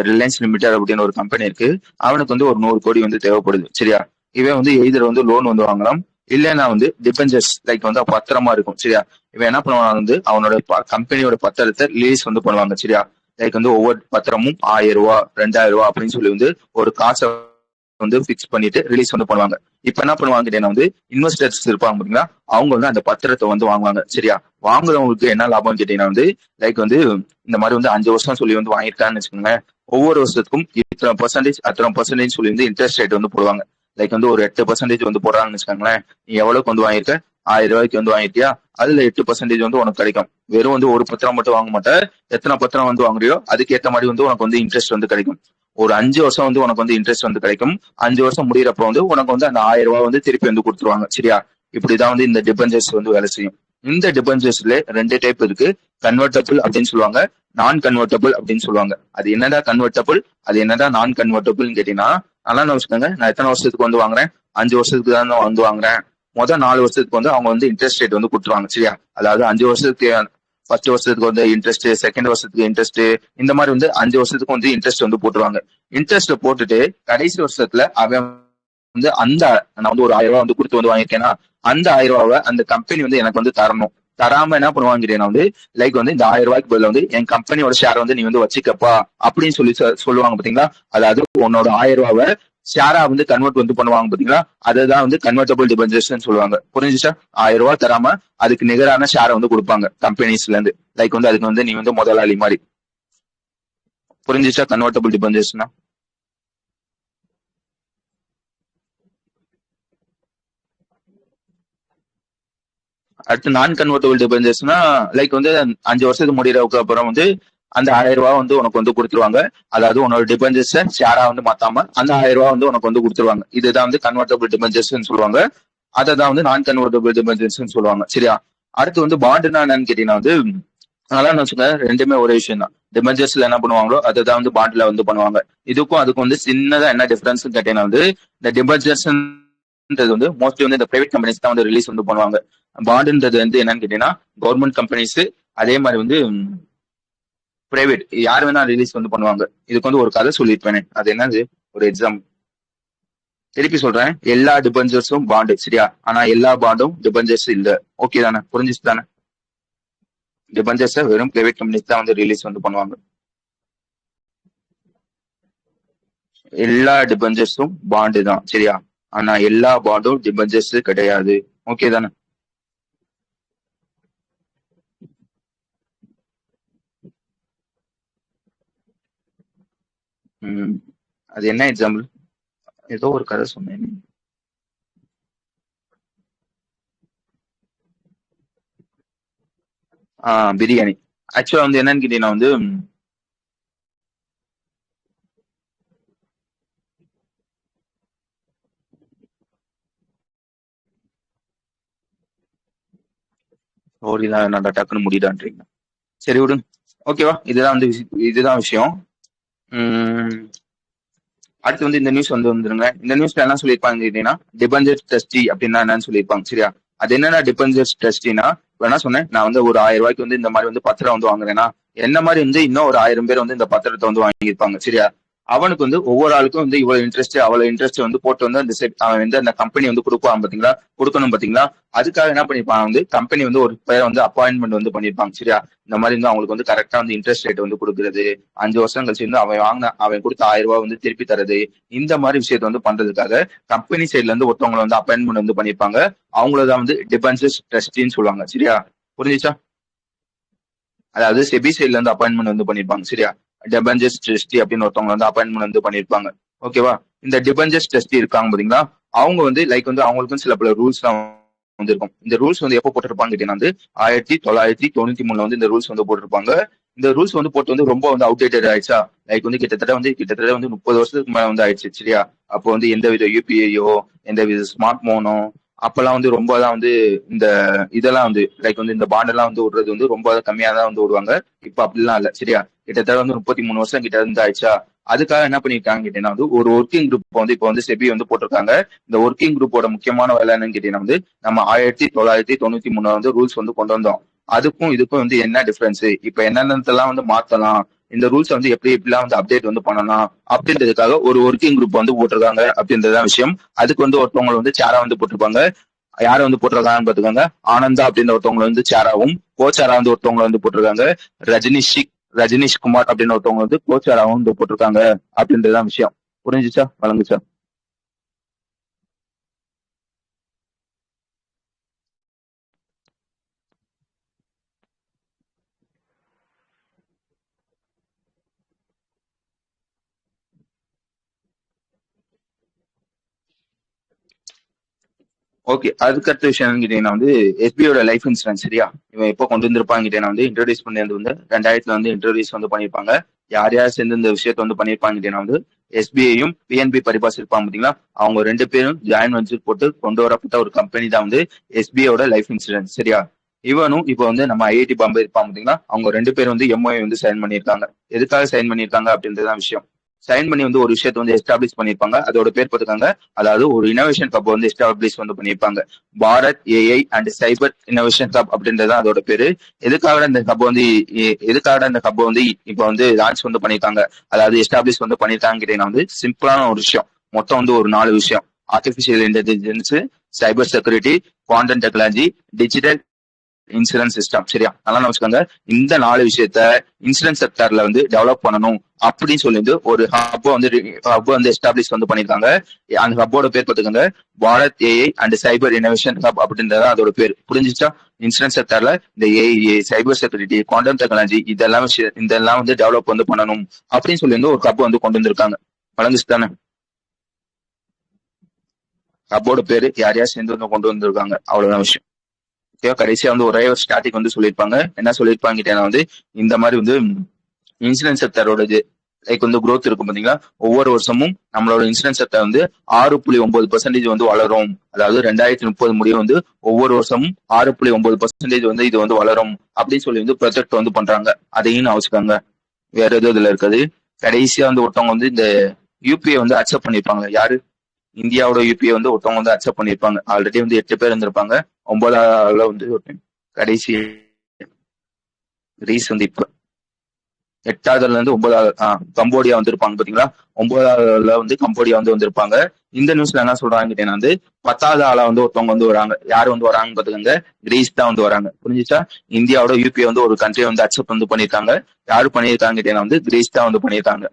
ரிலையன்ஸ் லிமிடெட் அப்படின்னு ஒரு கம்பெனி இருக்கு. அவனுக்கு வந்து ஒரு 100 கோடி வந்து தேவைப்படுது. சரியா? இவன் வந்து எய்தர் வந்து லோன் வந்து வாங்கலாம், இல்லைன்னா வந்து டிபெஞ்சர்ஸ் லைக் வந்து பத்திரமா இருக்கும். சரியா? இவன் என்ன பண்ணுவான் வந்து அவனோட கம்பெனியோட பத்திரத்தை ரிலீஸ் வந்து பண்ணுவாங்க. சரியா? லைக் வந்து ஒவ்வொரு பத்திரமும் 1000 ரூபாய் 2000 ரூபாய் அப்படின்னு சொல்லி வந்து ஒரு காசை வந்து பிக்ஸ் பண்ணிட்டு ரிலீஸ் வந்து பண்ணுவாங்க. இப்ப என்ன பண்ணுவாங்க கேட்டீங்கன்னா வந்து இன்வெஸ்டர்ஸ் இருப்பாங்க பாத்தீங்களா, அவங்க வந்து அந்த பத்திரத்தை வந்து வாங்குவாங்க. சரியா? வாங்குறவங்களுக்கு என்ன லாபம் கேட்டீங்கன்னா வந்து லைக் வந்து இந்த மாதிரி வந்து 5 வருஷம் சொல்லி வந்து வாங்கியிருக்கான்னு வச்சுக்கோங்களேன். ஒவ்வொரு வருஷத்துக்கும் இத்தனை பர்சன்டேஜ் அத்தனை பர்சன்டேஜ் சொல்லி வந்து இன்ட்ரெஸ்ட் ரேட் வந்து போடுவாங்க. லைக் வந்து ஒரு 8% வந்து போடுறாங்கன்னு வச்சுக்கோங்களேன். நீ எவ்வளவுக்கு வந்து வாங்கியிருக்க? 1000 ரூபாய்க்கு வந்து வாங்கிட்டியா, அதுல 8% வந்து உனக்கு கிடைக்கும். வெறும் வந்து ஒரு பத்திரம் மட்டும் வாங்க மாட்டேன். எத்தனை பத்திரம் வந்து வாங்குறியோ அதுக்கு ஏற்ற மாதிரி வந்து உனக்கு வந்து இன்ட்ரெஸ்ட் வந்து கிடைக்கும். ஒரு 5 வருஷம் வந்து உனக்கு வந்து இன்ட்ரெஸ்ட் வந்து கிடைக்கும். 5 வருஷம் முடியறப்ப வந்து உனக்கு வந்து அந்த 1000 ரூபாய் வந்து திருப்பி வந்து கொடுத்துருவாங்க. சரியா? இப்படிதான் வந்து இந்த டிபெஞ்சர்ஸ் வந்து வேலை செய்யும். இந்த டிபெஞ்சர்ஸ்ல 2 டைப் இருக்கு. கன்வெர்டபிள் அப்படின்னு சொல்லுவாங்க, நான் கன்வெர்டபிள் அப்படின்னு சொல்லுவாங்க. அது என்னடா கன்வெர்டபிள், அது என்னடா நான் கன்வெர்டபிள்னு கேட்டீங்கன்னா, நல்லா வச்சுக்கோங்க. நான் எத்தனை வருஷத்துக்கு வந்து வாங்குறேன்? 5 வருஷத்துக்கு தான் வந்து வாங்குறேன். மொதல் 4 வருஷத்துக்கு வந்து அவங்க வந்து இன்ட்ரெஸ்ட் ரேட் வந்து கொடுத்துருவாங்க. சரியா? அதாவது 5 வருஷத்துக்கு ஃபர்ஸ்ட் வருஷத்துக்கு வந்து இன்ட்ரெஸ்ட், செகண்ட் வருஷத்துக்கு இன்ட்ரெஸ்ட், இந்த மாதிரி வந்து 5 வருஷத்துக்கு வந்து இன்ட்ரெஸ்ட் வந்து போட்டுருவாங்க. இன்ட்ரெஸ்ட் போட்டுட்டு கடைசி வருஷத்துல அவன் வந்து அந்த நான் வந்து ஒரு 1000 ரூபாய் வந்து கொடுத்து வந்து வாங்கியிருக்கேன்னா, அந்த 1000 ரூபாவை அந்த கம்பெனி வந்து எனக்கு வந்து தரணும். தராம என்ன பண்ணுவாங்க வந்து லைக் வந்து இந்த 1000 ரூபாய்க்கு பதிலா வந்து என் கம்பெனியோட ஷேர் வந்து நீ வந்து வச்சுக்கப்பா அப்படின்னு சொல்லி சொல்லுவாங்க பாத்தீங்களா. அதாவது உன்னோட 1000 ரூபாவை ஷேரா வந்து கன்வெர்ட் வந்து பண்ணுவாங்க பாத்தீங்களா. அதுதான் வந்து கன்வெர்டபிள் டிபெஞ்சர்ஸ் சொல்லுவாங்க. புரிஞ்சுச்சா? 1000 ரூபாய் தராம அதுக்கு நிகரான ஷேரை வந்து கொடுப்பாங்க கம்பெனிஸ்ல இருந்து. லைக் வந்து அதுக்கு வந்து நீ வந்து முதலாளி மாதிரி. புரிஞ்சுச்சா கன்வெர்டபிள் டிபெஞ்சர்ஸ்னா? அடுத்து நான் கன்வெர்டபிள் டிபெஞ்சர்ஸ்னா லைக் வந்து 5 வருஷத்துக்கு முடியறதுக்கு அப்புறம் வந்து அந்த 1000 ரூபாய் வந்து உனக்கு வந்து கொடுத்துருவாங்க. அதாவது உன்னோட டிபெஞ்சர்ஸ் ஷேரா வந்து மாத்தாம அந்த 1000 ரூபாய் வந்து உனக்கு வந்து கொடுத்துருவாங்க. இதுதான் வந்து கன்வெர்டபிள் டிபெஞ்சர்ஸ் சொல்லுவாங்க. அதை தான் வந்து நான் கன்வெர்டபிள் டிபெஞ்சர்ஸ் சொல்லுவாங்க. சரியா? அடுத்து வந்து பாண்டுனா என்னன்னு கேட்டீங்கன்னா வந்து நல்லா வச்சுக்கோங்க, ரெண்டுமே ஒரே விஷயம் தான். டிபெஞ்சர்ஸ்ல என்ன பண்ணுவாங்களோ அதுதான் வந்து பாண்ட்ல வந்து பண்ணுவாங்க. இதுக்கும் அதுக்கும் வந்து சின்னதா என்ன டிஃபரன்ஸ் கேட்டீங்கன்னா வந்து இந்த டிபெஞ்சர்ஸ் வந்து மோஸ்ட்லி வந்து இந்த பிரைவேட் கம்பெனிஸ் தான் வந்து ரிலீஸ் வந்து பண்ணுவாங்க. பாண்டுன்றது வந்து என்னன்னு கேட்டீங்கன்னா கவர்மெண்ட் கம்பெனிஸ் அதே மாதிரி வந்து பிரைவேட் யார் வேணா ரிலீஸ் வந்து பண்ணுவாங்க. இதுக்கு வந்து ஒரு கதை சொல்லியிருப்பேனே, அது என்னது? ஒரு எக்ஸாம் திருப்பி சொல்றேன். எல்லா டிபெஞ்சர்ஸும் பாண்டு சரியா, ஆனா எல்லா பாண்டும் டிபெஞ்சர்ஸ் இல்ல. ஓகே தானே? புரிஞ்சிச்சு தானே? டிபெஞ்சர்ஸ் வெறும் பிரைவேட் கம்பெனிஸ் தான் வந்து ரிலீஸ் வந்து பண்ணுவாங்க. எல்லா டிபெஞ்சர்ஸும் பாண்டு தான் சரியா, ஆனா எல்லா பாண்டும் டிபெஞ்சர்ஸ் கிடையாது. ஓகே தானே? ம். அது என்ன எக்ஸாம்பிள்? ஏதோ ஒரு கதை சொன்னேன். பிரியாணி. ஆக்சுவலா வந்து என்னன்னு கேட்டீங்கன்னா வந்து ஸ்டோரி தான் என்னடா டக்குன்னு முடிடான்றீங்க. சரி விடுங்க. ஓகேவா? இதுதான் வந்து இதுதான் விஷயம். உம் அடுத்து வந்து இந்த நியூஸ் வந்து வந்துருங்க. இந்த நியூஸ்ல என்ன சொல்லியிருப்பாங்க கேட்டீங்கன்னா, டிபெஞ்சர் ட்ரஸ்டி அப்படின்னா என்னன்னு சொல்லியிருப்பாங்க சரியா. அது என்னன்னா டிபெஞ்சர் ட்ரஸ்டினா, என்ன சொன்னேன் நான் வந்து ஒரு 1000 ரூபாய்க்கு வந்து இந்த மாதிரி வந்து பத்திரம் வந்து வாங்குறேன்னா, என்ன மாதிரி வந்து இன்னும் ஒரு 1000 பேர் வந்து இந்த பத்திரத்தை வந்து வாங்கியிருப்பாங்க சரியா. அவனுக்கு வந்து ஒவ்வொரு ஆளுக்கும் வந்து இவ்வளவு இன்ட்ரெஸ்ட் அவ்வளவு இன்ட்ரெஸ்ட் வந்து போட்டு வந்து அந்த செட் அவன் வந்து அந்த கம்பெனி வந்து கொடுப்பான் பாத்தீங்களா, கொடுக்கணும் பாத்தீங்களா. அதுக்காக என்ன பண்ணிருப்பான் வந்து கம்பெனி வந்து ஒரு பேரை வந்து அப்பாயின்மெண்ட் வந்து பண்ணிருப்பாங்க சரியா. இந்த மாதிரி வந்து அவங்களுக்கு வந்து கரெக்டா வந்து இன்ட்ரெஸ்ட் ரேட் வந்து கொடுக்குறது, 5 வருஷம் கழிச்சு வந்து அவன் கொடுத்த 1000 ரூபாய் வந்து திருப்பி தரது, இந்த மாதிரி விஷயத்த வந்து பண்றதுக்காக கம்பெனி சைட்ல இருந்து ஒருத்தவங்களை வந்து அப்பாயின்மெண்ட் வந்து பண்ணிருப்பாங்க. அவங்களதான் வந்து டிபென்சர்ஸ் ட்ரஸ்டின்னு சொல்லுவாங்க சரியா. புரிஞ்சுச்சா? அதாவது செபி சைட்ல இருந்து அப்பாயின்மெண்ட் வந்து பண்ணிருப்பாங்க சரியா. டிபென்சர்ஸ் ட்ரஸ்டி அப்படின்னு ஒருத்தவங்க வந்து அப்பாயின்மெண்ட் வந்து பண்ணிருப்பாங்க. ஓகேவா? இந்த டிபென்சர்ஸ் ட்ரஸ்டி இருக்காங்க பாத்தீங்களா, அவங்க வந்து லைக் வந்து அவங்களுக்கும் சில பல ரூல்ஸ் எல்லாம் வந்து இருக்கும். இந்த ரூல்ஸ் வந்து எப்போ போட்டிருப்பாங்க கேட்டீங்கன்னா வந்து 1993 வந்து இந்த ரூல்ஸ் வந்து போட்டிருப்பாங்க. இந்த ரூல்ஸ் வந்து போட்டு வந்து ரொம்ப வந்து அவுடேட்டட் ஆயிடுச்சா, லைக் வந்து கிட்டத்தட்ட வந்து 30 வருஷத்துக்கு மேல வந்து ஆயிடுச்சு சரியா. அப்போ வந்து எந்த வித யூபிஐயோ எந்த வித ஸ்மார்ட் போனோ அப்பெல்லாம் வந்து ரொம்ப தான் வந்து இந்த இதெல்லாம் வந்து லைக் வந்து இந்த பாண்ட் எல்லாம் வந்து விடுறது வந்து ரொம்ப கம்மியா தான் வந்து விடுவாங்க. இப்ப அப்படிலாம் இல்ல சரியா. கிட்டத்தட்ட வந்து 33 வருஷம் கிட்ட இருந்து ஆயிடுச்சா. அதுக்காக என்ன பண்ணிருக்காங்க கேட்டீங்கன்னா வந்து ஒரு ஒர்க்கிங் குரூப் வந்து இப்ப வந்து செபி வந்து போட்டிருக்காங்க. இந்த ஒர்க்கிங் குரூப்போட முக்கியமான வேலை என்னன்னு கேட்டீங்கன்னா வந்து நம்ம 1993 வந்து ரூல்ஸ் வந்து கொண்டு வந்தோம். அதுக்கும் இதுக்கும் வந்து என்ன டிஃபரன்ஸ், இப்ப என்னென்னலாம் வந்து மாத்தலாம், இந்த ரூல்ஸ் வந்து எப்படி எப்படிலாம் வந்து அப்டேட் வந்து பண்ணலாம் அப்படின்றதுக்காக ஒரு ஒர்க்கிங் குரூப் வந்து போட்டிருக்காங்க அப்படின்றதான் விஷயம். அதுக்கு வந்து ஒருத்தவங்க வந்து சேரா வந்து போட்டிருப்பாங்க. யார வந்து போட்டிருக்காங்கன்னு பாத்துக்கோங்க. ஆனந்தா அப்படின்ற ஒருத்தவங்க வந்து சேராவும், கோச்சாரா வந்து ஒருத்தவங்க வந்து போட்டிருக்காங்க. ரஜினிஷ் ரஜினிஷ் குமார் அப்படின்னு ஒருத்தவங்க வந்து கோச்சாராவும் வந்து போட்டிருக்காங்க அப்படின்றதான் விஷயம். புரிஞ்சுச்சா? வழங்குச்சா? ஓகே. அதுக்கு அடுத்த விஷயம் என்னன்னு கேட்டீங்கன்னா வந்து எஸ்பிஐயோட லைஃப் இன்சூரன்ஸ் சரியா. இவன் எப்போ கொண்டு வந்திருப்பாங்க கேட்டீங்கன்னா வந்து இன்ட்ரோடியூஸ் பண்ணி வந்து 2000 வந்து இன்ட்ரோடியூஸ் வந்து பண்ணிருப்பாங்க. யார் யார் சேர்ந்து இந்த விஷயத்த வந்து பண்ணிருப்பாங்க கேட்டீங்கன்னா வந்து எஸ்பிஐயும் பிஎன்பி பரிபாஸ் இருப்பாங்க பாத்தீங்களா, அவங்க 2 பேரும் ஜாயின் வெஞ்சர் போட்டு கொண்டு வரப்பட்ட ஒரு கம்பெனி தான் வந்து எஸ்பிஐயோட லைஃப் இன்சூரன்ஸ் சரியா. இவனும் இப்போ வந்து நம்ம ஐஐடி பாம்பே இருப்பாங்க பாத்தீங்களா, அவங்க 2 பேரும் வந்து எம்ஓஐ வந்து சைன் பண்ணியிருக்காங்க. எதுக்காக சைன் பண்ணியிருக்காங்க அப்படின்றதான் விஷயம். சைன் பண்ணி வந்து ஒரு விஷயத்த வந்து எஸ்டாப்ளிஷ் பண்ணிருப்பாங்க. அதோட பேர் போட்டுருக்காங்க. அதாவது ஒரு இனோவேஷன் ஹப் வந்து எஸ்டாப்ளிஷ் வந்து பண்ணிருப்பாங்க. Bharat AI and cyber innovation hub அப்படின்றதான் அதோட பேரு. எதுக்காக இந்த ஹப் வந்து எதுக்காக இந்த ஹப் வந்து இப்ப வந்து லான்ச் வந்து பண்ணிருக்காங்க, அதாவது எஸ்டாப்ளிஷ் வந்து பண்ணிருக்காங்க கேட்டீங்கன்னா வந்து சிம்பிளான ஒரு விஷயம். மொத்தம் வந்து ஒரு 4 விஷயம். Artificial intelligence, cyber security, quantum technology, digital insurance system சரியா. நல்லா வச்சுக்கோங்க. இந்த 4 விஷயத்த இன்சூரன்ஸ் செக்டர்ல வந்து டெவலப் பண்ணணும் அப்படின்னு சொல்லிட்டு ஒரு ஹப் வந்து எஸ்டாப்ளிஷ் வந்து பண்ணிருக்காங்க. அந்த ஹப்போட பேர் பார்த்துக்கோங்க, Bharat AI and cyber innovation hub அப்படின்றத அதோட பேர். புரிஞ்சுச்சா? இன்சூரன்ஸ் செக்டர்ல இந்த AI, cyber security, quantum technology இதெல்லாம் வந்து டெவலப் வந்து பண்ணணும் அப்படின்னு சொல்லி ஒரு ஹப் வந்து கொண்டு வந்திருக்காங்க. வழங்குச்சு தானே? ஹப்போட பேரு யார் யார் சேர்ந்து வந்து கொண்டு வந்திருக்காங்க, அவ்வளவுதான் விஷயம். ஓகேவா? கடைசியா வந்து ஒரே ஒரு ஸ்டாட்டிக் வந்து சொல்லியிருப்பாங்க. என்ன சொல்லியிருப்பாங்க கேட்டீங்கன்னா வந்து இந்த மாதிரி வந்து இன்சூரன்ஸ் செக்டரோட லைக் வந்து growth இருக்கும் பாத்தீங்களா, ஒவ்வொரு வருஷமும் நம்மளோட இன்சூரன்ஸ் செக்டர் வந்து 6.9% வந்து வளரும். அதாவது 2030 முடிய வந்து ஒவ்வொரு வருஷமும் 6.9% வந்து இது வந்து வளரும் அப்படின்னு சொல்லி வந்து ப்ரொஜெக்ட் வந்து பண்றாங்க. அதையும் நான் வச்சுக்காங்க. வேற எதுவும் இதுல இருக்காது. கடைசியா வந்து ஒருத்தவங்க வந்து இந்த யூபிஐ வந்து அக்செப்ட் பண்ணிருப்பாங்க. யாரு? இந்தியாவோட யூபிஐ வந்து ஒருத்தவங்க வந்து அக்செப்ட் பண்ணிருப்பாங்க. ஆல்ரெடி வந்து 8 பேர் இருந்திருப்பாங்க. 9ஆவது வந்து கடைசி கிரீஸ் வந்து இப்ப 8வதுல இருந்து 9வது கம்போடியா வந்திருப்பாங்க பாத்தீங்களா. 9வதுல வந்து கம்போடியா வந்து வந்திருப்பாங்க. இந்த நியூஸ்ல என்ன சொல்றாங்க கேட்டீங்கன்னா வந்து 10வது ஆளா வந்து ஒருத்தவங்க வந்து வராங்க. யாரு வந்து வராங்கன்னு பாத்துக்கோங்க, கிரீஸ் தான் வந்து வராங்க. புரிஞ்சுச்சா? இந்தியாவோட யூபி வந்து ஒரு கண்ட்ரி வந்து அக்செப்ட் வந்து பண்ணிருக்காங்க. யாரு பண்ணிருக்காங்க கேட்டீங்கன்னா வந்து கிரீஸ் தான் வந்து பண்ணிருக்காங்க.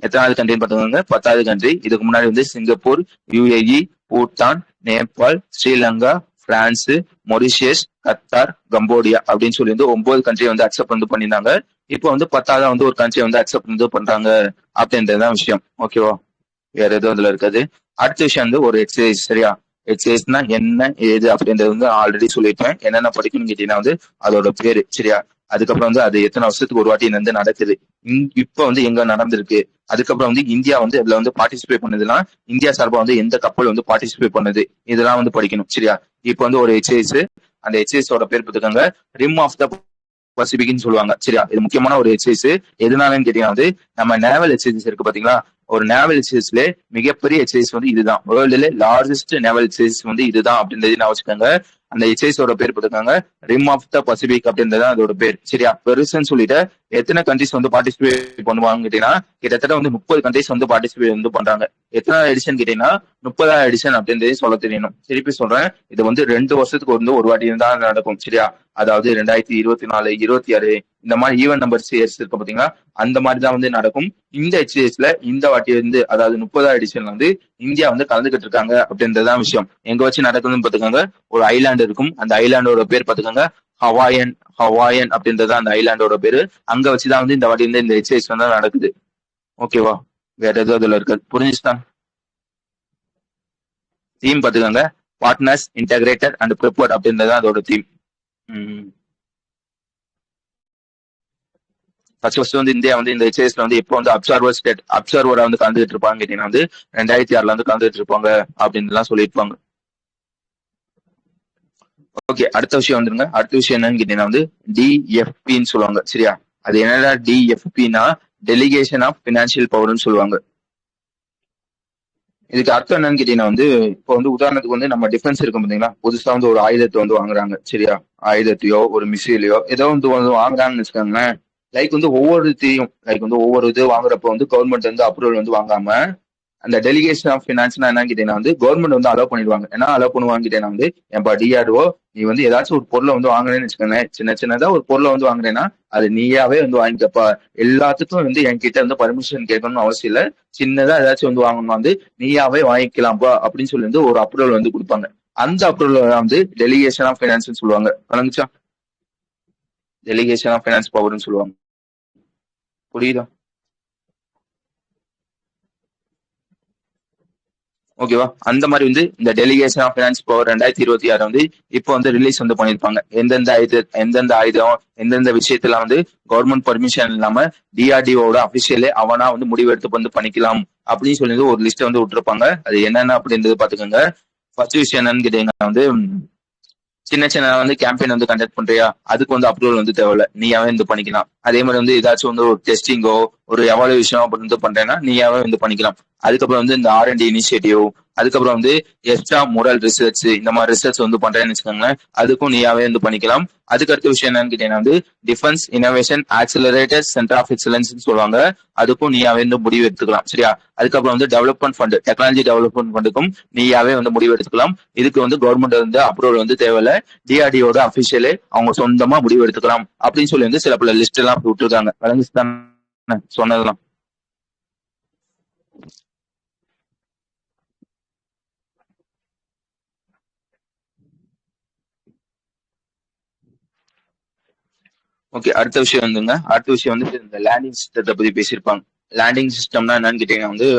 எத்தனாவது கண்ட்ரின்னு பாத்துக்கோங்க, 10வது கண்ட்ரி. இதுக்கு முன்னாடி வந்து Singapore, UAE, Bhutan, Nepal, Sri Lanka, France, Mauritius, Qatar, Cambodia அப்படின்னு சொல்லி வந்து 9 கண்ட்ரி வந்து அக்செப்ட் வந்து பண்ணியிருந்தாங்க. இப்போ வந்து 10வது வந்து ஒரு கண்ட்ரி வந்து அக்செப்ட் வந்து பண்றாங்க அப்படின்றதுதான் விஷயம். ஓகேவா? வேற எதுவும் அதுல இருக்காது. அடுத்த விஷயம் வந்து ஒரு எக்ஸசைஸ். சரியா? எக்ஸசைஸ்னா என்ன ஏது அப்படின்றது வந்து ஆல்ரெடி சொல்லிட்டேன். என்னென்ன படிக்கணும்னு கேட்டீங்கன்னா வந்து அதோட பேரு. சரியா? அதுக்கப்புறம் வந்து அது எத்தனை வருஷத்துக்கு ஒரு வாட்டி வந்து நடக்குது, இப்ப வந்து எங்க நடந்திருக்கு, அதுக்கப்புறம் வந்து இந்தியா வந்து இதுல வந்து பார்ட்டிசிபேட் பண்ணதுன்னா இந்தியா சார்பா வந்து எந்த கப்பல் வந்து பார்ட்டிசிபேட் பண்ணுது, இதெல்லாம் வந்து படிக்கணும். சரியா? இப்ப வந்து ஒரு எக்ஸசைஸ், அந்த எக்ஸசைஸோட பேர் பார்த்துக்கோங்க, ரிம் ஆஃப் த பசிபிக்னு சொல்லுவாங்க. சரியா? இது முக்கியமான ஒரு எக்ஸசைஸ். எதனாலன்னு கேட்டீங்கன்னா வந்து நம்ம நேவல் எக்ஸசைஸ் இருக்கு பாத்தீங்களா, ஒரு நேவல் எக்ஸசைஸ்ல மிகப்பெரிய எக்ஸசைஸ் வந்து இதுதான். வேர்ல்டுல லார்ஜஸ்ட் நேவல் எக்ஸசைஸ் வந்து இதுதான் அப்படின்றது நான் வச்சுக்கோங்க. அந்த எக்ஸசைஸோட பேர் போட்டுருக்காங்க ரிம் ஆஃப் த பசிபிக் அப்படின்றது அதோட பேர். சரியா? பெருசுன்னு சொல்லிட்டு எத்தனை கண்ட்ரிஸ் வந்து பார்ட்டிசிபேட் பண்ணுவாங்க கேட்டீங்கன்னா கிட்டத்தட்ட வந்து 30 கண்ட்ரிஸ் வந்து பார்ட்டிசிபேட் வந்து பண்றாங்க. எத்தனை எடிஷன் கேட்டீங்கன்னா 30வது எடிஷன் அப்படின்றதையும் சொல்ல தெரியணும். திருப்பி சொல்றேன், இது வந்து 2 வருஷத்துக்கு வந்து ஒரு வாட்டி தான் நடக்கும். சரியா? அதாவது 2024, 26 இந்த மாதிரி ஈவன் நம்பர்ஸ் இயர்ஸ் இருக்கு பாத்தீங்களா, அந்த மாதிரி தான் வந்து நடக்கும். இந்த எக்ஸசைஸ்ல இந்த வாட்டி வந்து அதாவது 30வது எடிஷன்ல வந்து இந்தியா வந்து கலந்துகிட்டு இருக்காங்க அப்படின்றதுதான் விஷயம். எங்க வச்சு நடக்குதுன்னு பாத்துக்கோங்க, ஒரு ஐலாண்ட் இருக்கும். அந்த ஐலாண்டோட பேர் பாத்துக்கோங்க ஹவாயன். ஹவாயன் அப்படின்றது அந்த ஐலாண்டோட பேரு. அங்க வச்சுதான் வந்து இந்த வாட்டி வந்து இந்த எக்ஸசைஸ் வந்து நடக்குது. ஓகேவா? வேற எதுவும் அதுல இருக்காது. புரிஞ்சுச்சுதா? தீம் பாத்துக்கோங்க, பார்ட்னர்ஸ் இன்டகிரேட்டட் அண்ட் ப்ரிப்பேர்ட் அப்படின்றது அதோட தீம். ஃபர்ஸ்ட் வந்து இந்தியா வந்து இந்த எக்ஸசைஸ்ல வந்து எப்போ வந்து அப்சர்வரா வந்து கலந்துட்டு இருப்பாங்க கேட்டீங்கன்னா வந்து 2006ல வந்து கலந்துட்டு இருப்பாங்க அப்படின்னு எல்லாம் சொல்லியிருப்பாங்க. ஓகே, அடுத்த விஷயம் வந்துருங்க. அடுத்த விஷயம் என்னன்னு கேட்டீங்கன்னா வந்து டிஎஃபின்னு சொல்லுவாங்க. சரியா? அது என்னடா டிஎஃபினா டெலிகேஷன் ஆஃப் பினான்சியல் பவர்னு சொல்லுவாங்க. இதுக்கு அர்த்தம் என்னன்னு கேட்டீங்கன்னா வந்து இப்போ வந்து உதாரணத்துக்கு வந்து நம்ம டிஃபென்ஸ் இருக்கும் பாத்தீங்களா, புதுசா வந்து ஒரு ஆயுதத்தை வந்து வாங்குறாங்க. சரியா? ஆயுதத்தையோ ஒரு மிசைலையோ ஏதோ வந்து வாங்குறாங்கன்னு வச்சுக்கோங்களேன். லைக் வந்து ஒவ்வொரு இது வாங்குறப்ப வந்து கவர்மெண்ட் வந்து அப்ரூவல் வந்து வாங்காம அந்த டெலிகேஷன் ஆஃப் பினான்ஸ்னா என்னன்னு கேட்டீங்கன்னா வந்து கவர்மெண்ட் வந்து அலோவ் பண்ணிடுவாங்க. ஏன்னா அலோவ் பண்ணுவாங்க கேட்டீங்கன்னா வந்து என் டிஆர்ஓ நீ வந்து ஏதாச்சும் ஒரு பொருளை வந்து வாங்குறேன்னு வச்சுக்கோங்க, சின்னதா ஒரு பொருளை வந்து வாங்குறேன்னா அது நீயாவே வந்து வாங்கிக்கப்பா. எல்லாத்துக்கும் வந்து என்கிட்ட வந்து பர்மிஷன் கேட்கணும்னு அவசியம் இல்லை. சின்னதா ஏதாச்சும் வந்து வாங்கணும்னா வந்து நீயாவே வாங்கிக்கலாம்ப்பா அப்படின்னு சொல்லி வந்து ஒரு அப்ரூவல் வந்து கொடுப்பாங்க. அந்த அப்ரூவல் வந்து டெலிகேஷன் ஆஃப் பினான்ஸ் சொல்லுவாங்க. வணங்குச்சா? டெலிகேஷன் ஆஃப் பினான்ஸ் பவர்னு சொல்லுவாங்க. புரியுதா? ஓகேவா? அந்த மாதிரி வந்து இந்த டெலிகேஷன் ஆஃப் பினான்ஸ் பவர் 2026 வந்து இப்போ வந்து ரிலீஸ் வந்து பண்ணிருப்பாங்க. எந்தெந்த ஆயுதம் எந்தெந்த விஷயத்துல வந்து கவர்மெண்ட் பர்மிஷன் இல்லாம டிஆர்டிஓட அபிஷியலே அவனா வந்து முடிவெடுத்து வந்து பண்ணிக்கலாம் அப்படின்னு சொல்லி ஒரு லிஸ்ட் வந்து விட்டுருப்பாங்க. அது என்னென்ன அப்படின்றது பாத்துக்கோங்க. ஃபர்ஸ்ட் விஷயம் என்னன்னு கேட்டீங்கன்னா வந்து சின்ன வந்து கேம்பெயின் வந்து கண்டக்ட் பண்றியா, அதுக்கு வந்து அப்ரூவல் வந்து தேவையில்ல, நீயாவே வந்து பண்ணிக்கலாம். அதே மாதிரி வந்து ஏதாச்சும் வந்து ஒரு டெஸ்டிங்கோ ஒரு எவாலுவேஷனோ அப்படி வந்து பண்றேன்னா நீயாவே வந்து பண்ணிக்கலாம். அதுக்கப்புறம் வந்து இந்த ஆர்என்டி இனிஷியேட்டிவ், அதுக்கப்புறம் வந்து எக்ஸ்ட்ரா மோரல் ரிசர்ச், இந்த மாதிரி ரிசர்ச் வந்து பண்றேன்னு வச்சுக்கோங்களேன், அதுக்கும் நீயாவே வந்து பண்ணிக்கலாம். அதுக்கு அடுத்த விஷயம் என்னன்னு கேட்டீங்கன்னா வந்து defence innovation accelerator centre of excellence சொல்லுவாங்க, அதுக்கும் நீயாவே வந்து முடிவு எடுத்துக்கலாம். சரியா? அதுக்கப்புறம் வந்து டெவலப்மெண்ட் ஃபண்ட், டெக்னாலஜி டெவலப்மெண்ட் ஃபண்டுக்கும் நீயாவே வந்து முடிவு எடுத்துக்கலாம். இதுக்கு வந்து கவர்மெண்ட் வந்து அப்ரூவல் வந்து தேவையில்ல, டிஆர்டிஓட அபிஷியலே அவங்க சொந்தமா முடிவு எடுத்துக்கலாம் அப்படின்னு சொல்லி வந்து சில பல லிஸ்ட் எல்லாம் விட்டுருக்காங்க. வழங்குச்சுதான் சொன்னதெல்லாம். ஓகே, அடுத்த விஷயம் வந்துங்க. அடுத்த விஷயம் வந்து இந்த லேண்டிங் சிஸ்டத்தை பத்தி பேசியிருப்பாங்க. லேண்டிங் சிஸ்டம்னா என்னன்னு கேட்டீங்கன்னா வந்து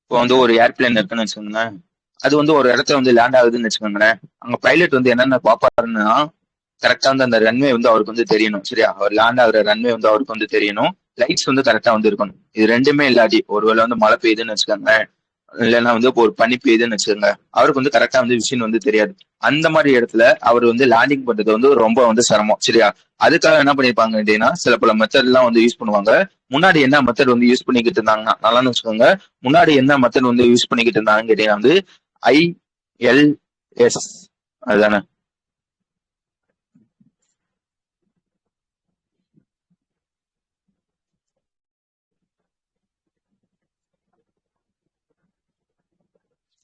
இப்போ வந்து ஒரு ஏர்பிளேன் இருக்குன்னு வச்சுக்கோங்களேன், அது வந்து ஒரு இடத்துல வந்து லேண்ட் ஆகுதுன்னு வச்சுக்கோங்களேன், அங்க பைலட் வந்து என்னென்ன பாப்பாருன்னா கரெக்டா வந்து அந்த ரன்வே வந்து அவருக்கு வந்து தெரியணும். சரியா? அவர் லேண்ட் ஆகுற ரன்வே வந்து அவருக்கு வந்து தெரியணும். லைட்ஸ் வந்து கரெக்டா வந்து இருக்கணும். இது ரெண்டுமே இல்லாட்டி ஒருவேளை வந்து மழை பெய்யுதுன்னு வச்சுக்கோங்க, இல்லைன்னா வந்து ஒரு பனி பெய்யுதுன்னு வச்சுக்கோங்க, அவருக்கு வந்து கரெக்டா வந்து விஷயம் வந்து தெரியாது. அந்த மாதிரி இடத்துல அவர் வந்து லேண்டிங் பண்றது வந்து ரொம்ப வந்து சிரமம். சரியா? அதுக்காக என்ன பண்ணிருப்பாங்க அப்படின்னா சில பல மெத்தட் எல்லாம் வந்து யூஸ் பண்ணுவாங்க. முன்னாடி என்ன மெத்தட் வந்து யூஸ் பண்ணிக்கிட்டு இருந்தாங்கன்னா நல்லான்னு வச்சுக்கோங்க, முன்னாடி என்ன மெத்தட் வந்து யூஸ் பண்ணிக்கிட்டு இருந்தாங்கன்னு கேட்டீங்கன்னா வந்து ILS, அதுதானே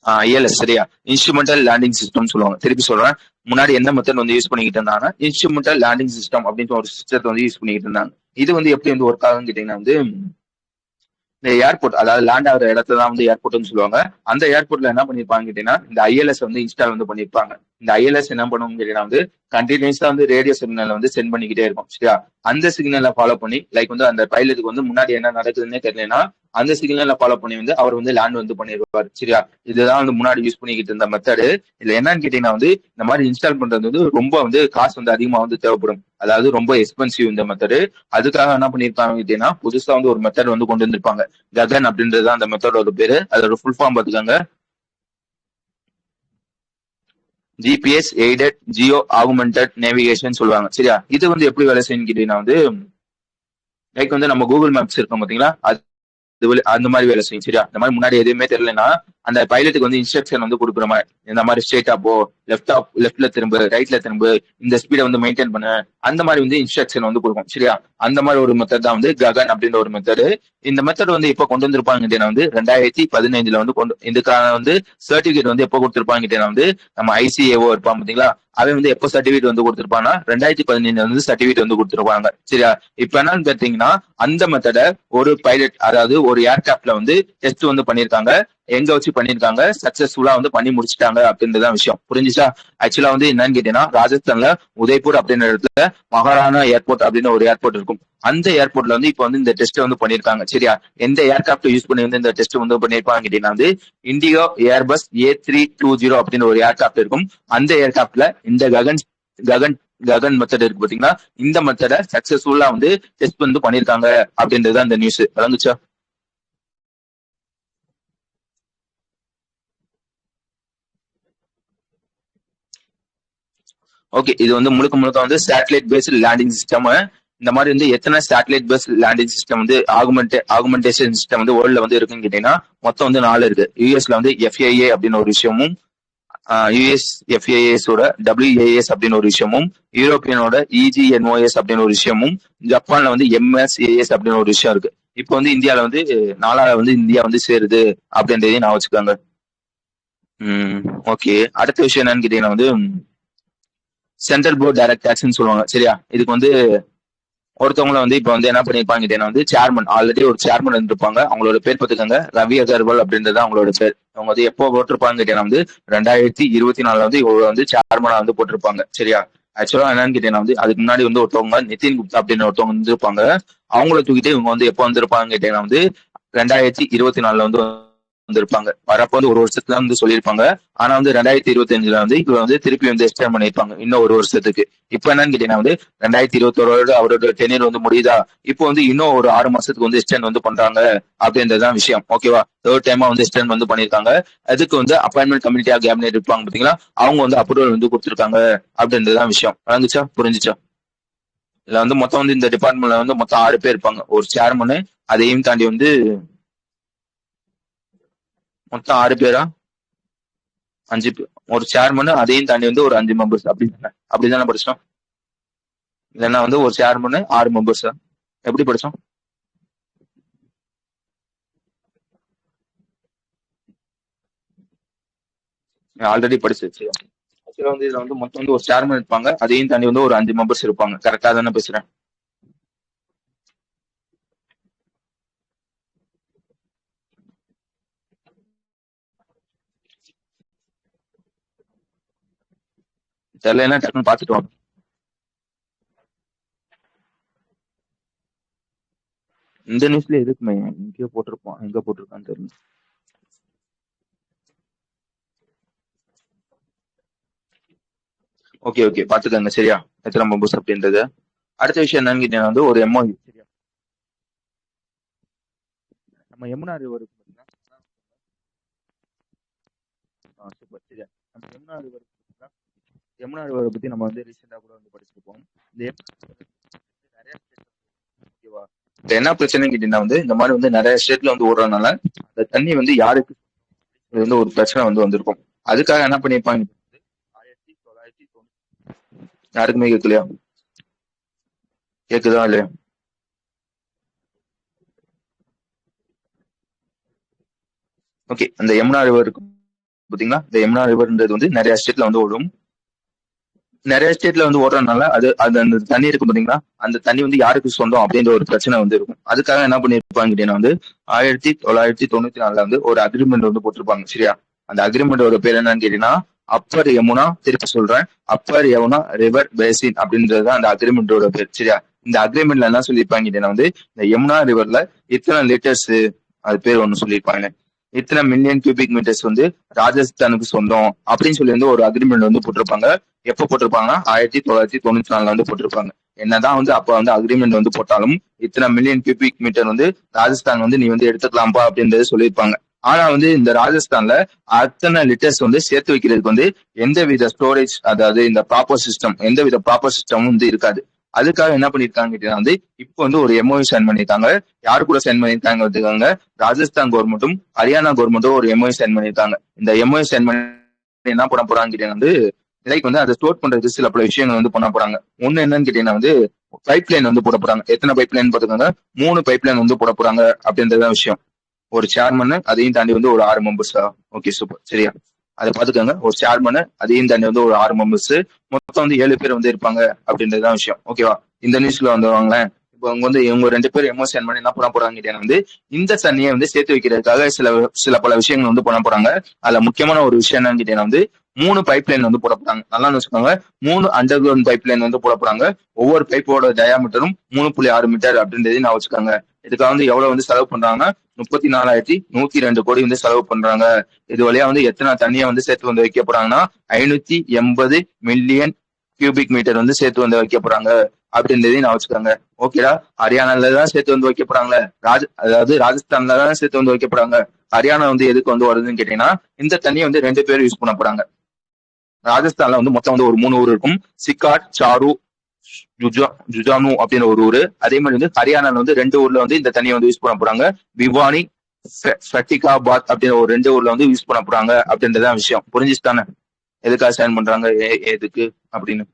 ஐஎல்எஸ் சரியா, இன்ஸ்ட்ருமெண்டல் லேண்டிங் சிஸ்டம் சொல்லுவாங்க. திருப்பி சொல்றேன், முன்னாடி என்ன மெத்தட் வந்து யூஸ் பண்ணிக்கிட்டு இருந்தாங்கன்னா இன்ஸ்ட்ருமெண்டல் லேண்டிங் சிஸ்டம் அப்படின்னு ஒரு சிஸ்டத்தை வந்து யூஸ் பண்ணிக்கிட்டு இருந்தாங்க. இது வந்து எப்படி வந்து ஒர்க் ஆகுன்னு கேட்டீங்கன்னா வந்து இந்த ஏர்போர்ட், அதாவது லேண்ட் ஆகிற இடத்துல தான் வந்து ஏர்போர்ட்னு சொல்லுவாங்க. அந்த ஏர்போர்ட்ல என்ன பண்ணிருப்பாங்க கேட்டீங்கன்னா இந்த ஐஎல்எஸ் வந்து இன்ஸ்டால் வந்து பண்ணிருப்பாங்க. இந்த ஐஎல்எஸ் என்ன பண்ணுவோம் கேட்டீங்கன்னா வந்து கண்டினியூஸா வந்து ரேடியோ சிக்னல் வந்து சென்ட் பண்ணிக்கிட்டே இருக்கும் சரியா. அந்த சிக்னலை ஃபாலோ பண்ணி லைக் வந்து அந்த பைலட்டுக்கு வந்து முன்னாடி என்ன நடக்குதுன்னே தெரியலனா அந்த சிக்னலை ஃபாலோ பண்ணி வந்து அவர் வந்து லேண்ட் வந்து பண்ணிருப்பாரு சரியா. இதுதான் வந்து முன்னாடி யூஸ் பண்ணிக்கிட்டு இருந்த மெத்தடு. இதுல என்னன்னு கேட்டீங்கன்னா வந்து இந்த மாதிரி இன்ஸ்டால் பண்றது வந்து ரொம்ப வந்து காசு வந்து அதிகமா வந்து தேவைப்படும், அதாவது ரொம்ப எக்ஸ்பென்சிவ் இந்த மெத்தடு. அதுக்காக என்ன பண்ணிருப்பாங்க கேட்டீங்கன்னா புதுசா வந்து ஒரு மெத்தட் வந்து கொண்டு வந்திருப்பாங்க. ககன் அப்படின்றது அந்த மெத்தடோட பேரு. அதோட ஃபுல் ஃபார்ம் பாத்துக்காங்க, GPS aided geo augmented navigation சொல்லுவாங்க சரியா. இது வந்து எப்படி வேலை செய்யணும் கேட்டீங்கன்னா வந்து லைக் வந்து நம்ம கூகுள் மேப்ஸ் இருக்கும் பாத்தீங்களா, அந்த மாதிரி வேலை செய்யும் சரியா. இந்த மாதிரி முன்னாடி எதுவுமே தெரியலன்னா அந்த பைலட்டுக்கு வந்து இன்ஸ்ட்ரக்ஷன் வந்து கொடுக்குற மாதிரி இந்த மாதிரி ஸ்ட்ரெயிட்டா போ, லெஃப்ட்ல திரும்ப, ரைட்ல திரும்ப, இந்த ஸ்பீடை வந்து மெயின்டைன் பண்ணு, அந்த மாதிரி வந்து இன்ஸ்ட்ரக்ஷன் வந்து கொடுக்கும் சரியா. அந்த மாதிரி ஒரு மெத்தட் தான் வந்து ககன் அப்படின்ற ஒரு மெத்தடு. இந்த மெத்தட் வந்து எப்போ கொண்டு வந்திருப்பாங்க வந்து 2015 வந்து இதுக்கான வந்து சர்டிபிகேட் வந்து எப்போ கொடுத்திருப்பாங்க வந்து நம்ம ஐசிஏஓ இருப்பாங்க பாத்தீங்களா, அவன் வந்து எப்போ சர்டிபிகேட் வந்து கொடுத்திருப்பாங்கன்னா 2015 வந்து சர்டிபிகேட் வந்து கொடுத்திருப்பாங்க சரியா. இப்ப என்னன்னு பாத்தீங்கன்னா அந்த மெத்தடை ஒரு பைலட், அதாவது ஒரு ஏர்கிராப்ட்ல வந்து டெஸ்ட் வந்து பண்ணிருக்காங்க. எங்க வச்சு பண்ணிருக்காங்க, சக்சஸ்ஃபுல்லா வந்து பண்ணி முடிச்சிட்டாங்க அப்படின்றதான் விஷயம். புரிஞ்சுச்சா? ஆக்சுவலா வந்து என்னன்னு கேட்டீங்கன்னா ராஜஸ்தான்ல உதய்பூர் அப்படின்ற இடத்துல மகாராணா ஏர்போர்ட் அப்படின்னு ஒரு ஏர்போர்ட் இருக்கும். அந்த ஏர்போர்ட்ல வந்து இப்ப வந்து இந்த டெஸ்ட் வந்து பண்ணிருக்காங்க சரியா. எந்த ஏர்கிராப்ட் யூஸ் பண்ணி வந்து இந்த டெஸ்ட் வந்து பண்ணிருப்பாங்க கேட்டீங்கன்னா வந்து இண்டிகோ ஏர்பஸ் A320 அப்படின்னு ஒரு ஏர்கிராப்ட் இருக்கும். அந்த ஏர்கிராப்ட்ல இந்த ககன் ககன் மெத்தட் இருக்கு பாத்தீங்கன்னா, இந்த மெத்தடை சக்சஸ்ஃபுல்லா வந்து டெஸ்ட் வந்து பண்ணிருக்காங்க அப்படின்றது அந்த நியூஸ் வழங்குச்சா. ஓகே, இது வந்து முழுக்க முழுக்க வந்து சேட்டலைட் பேஸ்ட் லேண்டிங் சிஸ்டம். இந்த மாதிரி வந்து எத்தனை சேட்டலைட் பேஸ்ட் லேண்டிங் சிஸ்டம் வந்து ஆகுமெண்டேஷன் சிஸ்டம் வந்து வேர்ல்ட்ல வந்து இருக்குன்னு கேட்டீங்கன்னா மொத்தம் வந்து 4 இருக்கு. யூஎஸ்ல வந்து எஃப்ஏஏ அப்படின்னு ஒரு விஷயமும், யுஎஸ் எஃப்ஏஎஸோட டபிள்யூஏஎஸ் அப்படின்னு ஒரு விஷயமும், யூரோப்பியனோட இஜிஎன்ஓஎஸ் அப்படின்னு ஒரு விஷயமும், ஜப்பான்ல வந்து எம்எஸ்ஏஎஸ் அப்படின்னு ஒரு விஷயம் இருக்கு. இப்போ வந்து இந்தியாவில வந்து 4ஆவது வந்து இந்தியா வந்து சேருது அப்படின்றதையும் நான் வச்சுக்காங்க. ஓகே, அடுத்த விஷயம் என்னன்னு கேட்டீங்கன்னா வந்து சென்ட்ரல் போர்ட் டைரக்ட் டாக்ஸ்ன்னு சொல்லுவாங்க சரியா. இதுக்கு வந்து ஒருத்தவங்கள வந்து இப்ப வந்து என்ன பண்ணிருப்பாங்க வந்து சேர்மன், ஆல்ரெடி ஒரு சேர்மன் இருந்திருப்பாங்க. அவங்களோட பேர் பார்த்துக்கோங்க, ரவி அகர்வால் அப்படின்றது அவங்களோட பேர். அவங்க வந்து எப்போ போட்டிருப்பாங்க கேட்டீங்கன்னா வந்து 2024 வந்து இவங்க வந்து சேர்மனா வந்து போட்டிருப்பாங்க சரியா. ஆக்சுவலா என்னன்னு கேட்டீங்கன்னா வந்து அதுக்கு முன்னாடி வந்து ஒருத்தவங்க நிதின் குப்தா அப்படின்னு ஒருத்தவங்க வந்துருப்பாங்க. அவங்கள தூக்கிட்டு இவங்க வந்து எப்போ வந்திருப்பாங்க கேட்டீங்கன்னா வந்து 2024 வந்து வந்திருப்பாங்க. வரப்போ வந்து ஒரு வருஷத்துல வந்து சொல்லியிருப்பாங்க. ஆனா வந்து 2025 வந்து இவங்க வந்து திருப்பி வந்து எக்ஸ்டெண்ட் பண்ணிருப்பாங்க இன்னும் ஒரு வருஷத்துக்கு. இப்ப என்னன்னு கேட்டீங்கன்னா வந்து 2021 அவரோட டெனியர் வந்து முடியுதா, இப்போ வந்து இன்னும் ஒரு 6 மாசத்துக்கு வந்து எக்ஸ்டெண்ட் வந்து பண்றாங்க அப்படின்றதுதான் விஷயம். ஓகேவா, தேர்ட் டைமா வந்து எக்ஸ்டெண்ட் வந்து பண்ணிருக்காங்க. அதுக்கு வந்து அப்பாயின்மெண்ட் கமிட்டியா கேபினெட் இருப்பாங்க பாத்தீங்களா, அவங்க வந்து அப்ரூவல் வந்து கொடுத்திருக்காங்க அப்படின்றதுதான் விஷயம். வழங்குச்சா, புரிஞ்சுச்சா? இதுல வந்து மொத்தம் வந்து இந்த டிபார்ட்மெண்ட்ல வந்து மொத்தம் 6 பேர் இருப்பாங்க. ஒரு சேர்மனு, அதையும் தாண்டி வந்து மொத்தம் 6 பேரா, 5 பேர். ஒரு சேர்மனு அதையும் தாண்டி வந்து ஒரு 5 மெம்பர்ஸ். அப்படிதானே படிச்சோம்? இல்லைன்னா வந்து ஒரு சேர்மனு 6 மெம்பர்ஸ் எப்படி படிச்சோம்? ஆல்ரெடி படிச்சிருச்சு. ஆக்சுவலா வந்து இதுல வந்து மொத்தம் வந்து ஒரு சேர்மன் இருப்பாங்க, அதையும் தாண்டி வந்து ஒரு 5 மெம்பர்ஸ் இருப்பாங்க. கரெக்டா தானே பேசுறேன்? தெரியலன்னா டக்குன்னு பாத்துட்டு வாங்க. இந்த நியூஸ்ல எதுக்குமே எங்கேயோ போட்டிருப்போம், எங்க போட்டிருக்கான்னு தெரியல. ஓகே ஓகே, பாத்துக்கோங்க சரியா, எத்தனை மெம்பர்ஸ் அப்படின்றது. அடுத்த விஷயம் என்னன்னு கேட்டீங்கன்னா வந்து ஒரு எம்ஓயு சரியா. நம்ம யமுனா ரிவர் சூப்பர் சரியா. நம்ம யமுனா ரிவரை பத்தி நம்ம வந்து ரீசெண்டா கூட வந்து படிச்சிருப்போம். இந்த நிறைய ஓகேவா. இப்ப என்ன பிரச்சனைன்னு கேட்டீங்கன்னா வந்து இந்த மாதிரி வந்து நிறைய ஸ்டேட்ல வந்து ஓடுறதுனால அந்த தண்ணி வந்து யாருக்கு இது வந்து ஒரு பிரச்சனை வந்து வந்திருக்கும். அதுக்காக என்ன பண்ணிருப்பாங்க, 1990 யாருக்குமே கேட்கலையா? கேக்குதா இல்லையா? ஓகே, அந்த யமுனா ரிவர் பாத்தீங்களா? இந்த யமுனா ரிவர்ன்றது வந்து நிறைய ஸ்டேட்ல வந்து ஓடும். நிறைய ஸ்டேட்ல வந்து ஓடுறதுனால அது அது அந்த தண்ணி இருக்கும் பாத்தீங்களா, அந்த தண்ணி வந்து யாருக்கு சொந்தம் அப்படின்ற ஒரு பிரச்சனை வந்து இருக்கும். அதுக்காக என்ன பண்ணிருப்பாங்க கேட்டீங்கன்னா வந்து 1994 வந்து ஒரு அக்ரிமெண்ட் வந்து போட்டிருப்பாங்க. சரியா? அந்த அக்ரிமெண்டோட பேர் என்னன்னு கேட்டீங்கன்னா அப்பர் யமுனா, திருப்பி சொல்றேன், அப்பர் யமுனா ரிவர் பேசின் அப்படின்றது தான் அந்த அக்ரிமெண்டோட பேர். சரியா? இந்த அக்ரிமெண்ட்ல என்ன சொல்லியிருப்பாங்க கேட்டீங்கன்னா வந்து இந்த யமுனா ரிவர்ல இத்தனை லிட்டர்ஸ், அது பேர் ஒண்ணு சொல்லியிருப்பாங்க, இத்தனை மில்லியன் கியூபிக் மீட்டர்ஸ் வந்து ராஜஸ்தானுக்கு சொந்தம் அப்படின்னு சொல்லி வந்து ஒரு அக்ரிமெண்ட் வந்து போட்டிருப்பாங்க. எப்ப போட்டிருப்பாங்கன்னா 1994 வந்து போட்டிருப்பாங்க. என்னதான் வந்து அப்ப வந்து அக்ரிமெண்ட் வந்து போட்டாலும் இத்தனை மில்லியன் கியூபிக் மீட்டர் வந்து ராஜஸ்தான் வந்து நீ வந்து எடுத்துக்கலாம்பா அப்படின்றத சொல்லியிருப்பாங்க. ஆனா வந்து இந்த ராஜஸ்தான்ல அத்தனை லிட்டர்ஸ் வந்து சேர்த்து வைக்கிறதுக்கு வந்து எந்தவித ஸ்டோரேஜ், அதாவது இந்த ப்ராப்பர் சிஸ்டம், எந்தவித ப்ராப்பர் சிஸ்டமும் வந்து இருக்காது. அதுக்காக என்ன பண்ணிருக்காங்க கேட்டீங்கன்னா வந்து இப்போ வந்து ஒரு எம்ஓயு சைன் பண்ணிருக்காங்க. யாரு கூட சைன் பண்ணிருக்காங்க வச்சுக்காங்க, ராஜஸ்தான் கவர்மெண்ட்டும் ஹரியானா கவர்மெண்ட்டும் ஒரு எம்ஓயு சைன் பண்ணிருக்காங்க. இந்த எம்ஓயு சைன் பண்ணி என்ன பண்ண போறாங்க கேட்டீங்கன்னா வந்து லைக் வந்து அதை ஸ்டோர் பண்றதுக்கு சில பல விஷயங்கள் வந்து பண்ண போறாங்க. ஒண்ணு என்னன்னு கேட்டீங்கன்னா வந்து பைப் லைன் வந்து போட போறாங்க. எத்தனை பைப் லைன் பாத்துக்காங்க, 3 பைப் லைன் வந்து போட போறாங்க அப்படின்றதான் விஷயம். ஒரு சேர்மன், அதையும் தாண்டி வந்து ஒரு 6 மெம்பர்ஸா. Okay, super. சரியா? அதை பாத்துக்கோங்க. ஒரு சேர்மன், அதையும் தாண்டி வந்து ஒரு 6 மெம்பர்ஸ், மொத்தம் வந்து 7 பேர் வந்து இருப்பாங்க அப்படின்றதுதான் விஷயம். ஓகேவா? இந்த நியூஸ்ல வந்து வாங்களேன். இப்போ அவங்க வந்து இவங்க 2 பேர் எமோஷன் பண்ணி என்ன பண்ண போறாங்க கேட்டீங்கன்னா வந்து இந்த தண்ணியை வந்து சேர்த்து வைக்கிறதுக்காக சில சில பல விஷயங்கள் வந்து பண்ண போறாங்க. அதுல முக்கியமான ஒரு விஷயம் என்னன்னு கேட்டீங்கன்னா வந்து 3 பைப் லைன் வந்து போட போறாங்க. நல்லா வச்சுக்கோங்க, 3 அண்டர் கிரவுண்ட் பைப் லைன் வந்து போட போறாங்க. ஒவ்வொரு பைப்போட டயாமீட்டரும் 3.6 மீட்டர் அப்படின்றதையும் நான் வச்சுக்கோங்க. இதுக்காக வந்து எவ்வளவு வந்து செலவு பண்றாங்கன்னா 34,102 கோடி வந்து செலவு பண்றாங்க. இது வழியா வந்து எத்தனை தண்ணியை வந்து சேர்த்து வந்து வைக்க போறாங்கன்னா 580 மில்லியன் கியூபிக் மீட்டர் வந்து சேர்த்து வந்து வைக்க போறாங்க அப்படின்றதையும் நான் வச்சுக்கோங்க. ஓகேடா? ஹரியானால தான் சேர்த்து வந்து வைக்க போறாங்க, அதாவது ராஜஸ்தான்ல தான் சேர்த்து வந்து வைக்க போறாங்க. ஹரியானா வந்து எதுக்கு வந்து வருதுன்னு கேட்டீங்கன்னா இந்த தண்ணியை வந்து 2 பேரும் யூஸ் பண்ண போறாங்க. ராஜஸ்தான்ல வந்து மொத்தம் வந்து ஒரு 3 ஊர் இருக்கும். சிக்காட், சாரு, ஜுஜானு அப்படின்னு ஒரு ஊரு. அதே மாதிரி வந்து ஹரியானால வந்து 2 ஊர்ல வந்து இந்த தண்ணியை வந்து யூஸ் பண்ண போறாங்க. பிவானி, ஃபட்டிகாபாத் அப்படின்னு ஒரு 2 ஊர்ல வந்து யூஸ் பண்ண போறாங்க அப்படின்றதான் விஷயம். புரிஞ்சுச்சு தானே எதுக்காக சைன் பண்றாங்க, எதுக்கு அப்படின்னு?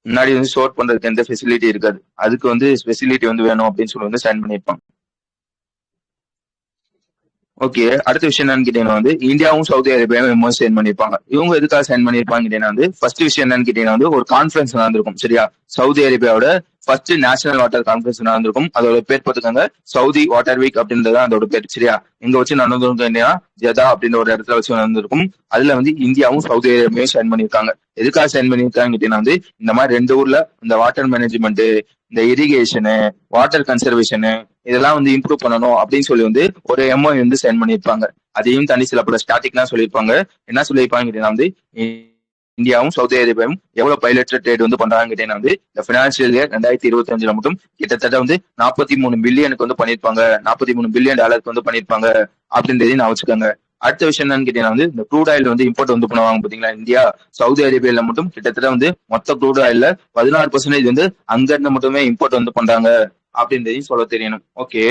முன்னாடி வந்து ஸ்டோர் பண்றதுக்கு எந்த ஃபெசிலிட்டி இருக்காது, அதுக்கு வந்து ஃபெசிலிட்டி வந்து வேணும் அப்படின்னு சொல்லி வந்து சைன் பண்ணிருப்பாங்க. ஓகே, அடுத்த விஷயம் என்னன்னு கேட்டீங்கன்னா வந்து இந்தியாவும் சவுதி அரேபியாவும் எம்ஓஎஸ் சைன் பண்ணிருப்பாங்க. இவங்க எதுக்காக சைன் பண்ணிருப்பாங்க கேட்டீங்கன்னா வந்து ஃபர்ஸ்ட் விஷயம் என்னன்னு கேட்டீங்கன்னா வந்து ஒரு கான்ஃபரன்ஸ் நடந்திருக்கும். சரியா? சவுதி அரேபியாவோட ஃபர்ஸ்ட் நேஷனல் வாட்டர் கான்ஃபரன்ஸ் நடந்திருக்கும். அதோட பேர் பார்த்துக்கோங்க, சவுதி வாட்டர் வீக் அப்படின்றது அதோட பேர். சரியா? எங்க வச்சு நடந்திருக்கும், ஜெதா அப்படின்ற ஒரு இடத்துல வச்சு நடந்திருக்கும். அதுல வந்து இந்தியாவும் சவுதி அரேபியாவும் சைன் பண்ணிருக்காங்க. எதுக்காக சைன் பண்ணிருக்காங்க கேட்டீங்கன்னா வந்து இந்த மாதிரி 2 ஊர்ல இந்த வாட்டர் மேனேஜ்மெண்ட், இந்த இரிகேஷனு, வாட்டர் கன்சர்வேஷனு இதெல்லாம் வந்து இம்ப்ரூவ் பண்ணணும் அப்படின்னு சொல்லி வந்து ஒரு எம்ஓஐ வந்து சைன் பண்ணிருப்பாங்க. அதையும் தனி சில பல ஸ்டாட்டிக்லாம் சொல்லியிருப்பாங்க. என்ன சொல்லியிருப்பாங்க கேட்டீங்கன்னா வந்து இந்தியாவும் சவுதி அரேபியாவும் எவ்வளவு பைலட் ட்ரேட் வந்து பண்றாங்க கேட்டீங்கன்னா வந்து இந்த பினான்சியல் இயர் 2025 மட்டும் கிட்டத்தட்ட வந்து 43 பில்லியனுக்கு வந்து பண்ணிருப்பாங்க, 43 பில்லியன் டாலருக்கு வந்து பண்ணிருப்பாங்க அப்படின்றதையும் நான் வச்சுக்கோங்க. அடுத்த விஷயம் என்னன்னு கேட்டீங்கன்னா வந்து இந்த க்ரூட் ஆயில் வந்து இம்போர்ட் வந்து பண்ணுவாங்க பாத்தீங்களா இந்தியா, சவுதி அரேபியால மட்டும் கிட்டத்தட்ட வந்து மொத்த க்ரூட் ஆயில்ல 16% வந்து அங்க இருந்து மட்டுமே இம்போர்ட் வந்து பண்றாங்க அப்படின்றதையும் சொல்ல தெரியணும். ஓகே,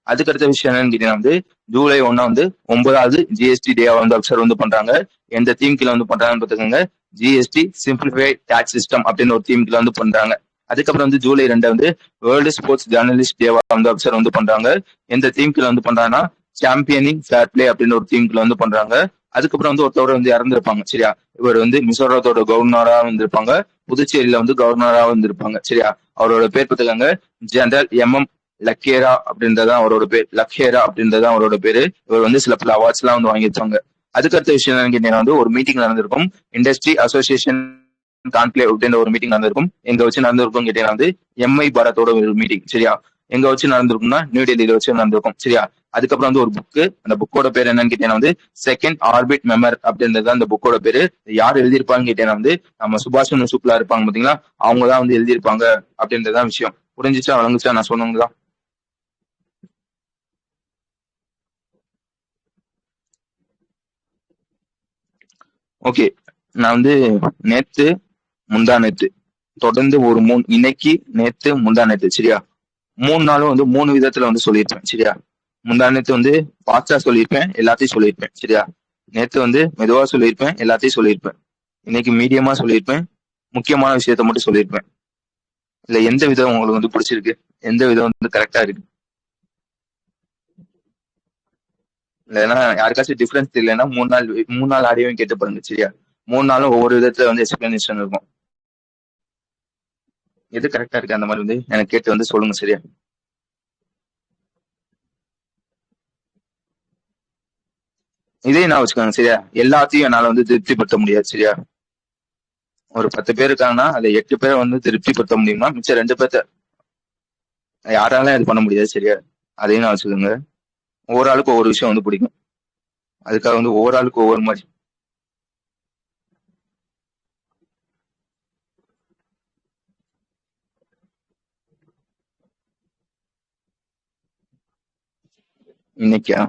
அதுக்கடுத்த விஷயம் என்னன்னு கேட்டீங்கன்னா வந்து ஜூலை 1 வந்து 9வது ஜிஎஸ்டி டே வந்து அப்சர்வ் வந்து பண்றாங்க. எந்த தீம் கீழ வந்து பண்றாங்கன்னு பாத்துக்கோங்க, ஜிஎஸ்டி சிம்பிளிஃபைட் டாக்ஸ் சிஸ்டம் அப்படின்னு ஒரு தீம் கீழ வந்து பண்றாங்க. அதுக்கப்புறம் வந்து ஜூலை 2 வந்து வேர்ல்டு ஸ்போர்ட்ஸ் ஜேர்னலிஸ்ட் டேவா வந்து அப்சர்வ் வந்து பண்றாங்க. எந்த தீம் கீழ வந்து பண்றாங்கன்னா சாம்பியனிங் ஃபேர் பிளே அப்படின்னு ஒரு தீம் கீழ வந்து பண்றாங்க. அதுக்கப்புறம் வந்து ஒருத்தவர் வந்து இறந்திருப்பாங்க. சரியா? இவர் வந்து மிசோரத்தோட கவர்னரா வந்திருப்பாங்க, புதுச்சேரியில வந்து கவர்னரா வந்திருப்பாங்க. சரியா? அவரோட பேர் பார்த்துக்காங்க, ஜெனரல் எம் லக்கேரா அப்படின்றதான் அவரோட பேர். லக்கேரா அப்படின்றதான் அவரோட பேரு. இவர் வந்து சில பல அவார்ட்ஸ் எல்லாம் வந்து வாங்கியிருப்பாங்க. அதுக்கடுத்த விஷயம் என்னன்னு கேட்டீங்கன்னா வந்து ஒரு மீட்டிங் நடந்திருக்கும், இண்டஸ்ட்ரி அசோசியேஷன் கான்க்ளேவ் அப்படின்ற ஒரு மீட்டிங் நடந்திருக்கும். எங்க வச்சு நடந்திருக்கும் கேட்டீங்கன்னா வந்து எம்ஐ பாரத்தோட ஒரு மீட்டிங். சரியா? எங்க வச்சு நடந்திருக்கும்னா நியூ டெல்லியில வச்சு நடந்திருக்கும். சரியா? அதுக்கப்புறம் வந்து ஒரு புக்கு, அந்த புக்கோட பேர் என்னன்னு கேட்டீங்கன்னா வந்து செகண்ட் ஆர்பிட் மெமர் அப்படின்றது அந்த புக்கோட பேரு. யார் எழுதியிருப்பாங்கன்னு கேட்டீங்கன்னா வந்து நம்ம சுபாஷ் சந்திர சுக்லா இருப்பாங்க பாத்தீங்களா, அவங்கதான் வந்து எழுதியிருப்பாங்க அப்படின்றதான் விஷயம். புரிஞ்சுச்சா, வழங்குச்சா நான் சொன்னதுதான்? ஓகே, நான் வந்து நேத்து முந்தா நேத்து தொடர்ந்து ஒரு இன்னைக்கு நேத்து முந்தா நேத்து, சரியா, 3 நாளும் வந்து 3 விதத்துல வந்து சொல்லியிருப்பேன். சரியா? முந்தா நேத்து வந்து ஃபாஸ்டா சொல்லியிருப்பேன், எல்லாத்தையும் சொல்லியிருப்பேன். சரியா? நேத்து வந்து மெதுவா சொல்லியிருப்பேன், எல்லாத்தையும் சொல்லியிருப்பேன். இன்னைக்கு மீடியமா சொல்லியிருப்பேன், முக்கியமான விஷயத்த மட்டும் சொல்லியிருப்பேன். இல்ல எந்த விதம் உங்களுக்கு வந்து பிடிச்சிருக்கு, எந்த விதம் வந்து கரெக்டா இருக்கு? இல்லைன்னா யாருக்காச்சும் டிஃபரன்ஸ் தெரியலன்னா 3 நாள் ஆடியோவும் கேட்டு பாருங்க சரியா. 3 நாளும் ஒவ்வொரு விதத்துல வந்து எக்ஸ்பிளனேஷன் இருக்கும். எது கரெக்டா இருக்கு அந்த மாதிரி வந்து எனக்கு கேட்டு வந்து சொல்லுங்க சரியா. இதே நான் வச்சுக்கோங்க சரியா. எல்லாத்தையும் என்னால வந்து திருப்திப்படுத்த முடியாது சரியா. ஒரு 10 பேர் இருக்காங்கன்னா அதுல 8 பேரை வந்து திருப்திப்படுத்த முடியுமா, மிச்சம் 2 பேர்த்த யாராலையும் இது பண்ண முடியாது சரியா. அதையும் நான் வச்சுக்கோங்க. ஒவ்வொரு ஆளுக்கும் ஒவ்வொரு விஷயம் வந்து பிடிக்கும். அதுக்காக வந்து ஒவ்வொரு ஆளுக்கும் ஒவ்வொரு மாதிரி. இன்னைக்கா?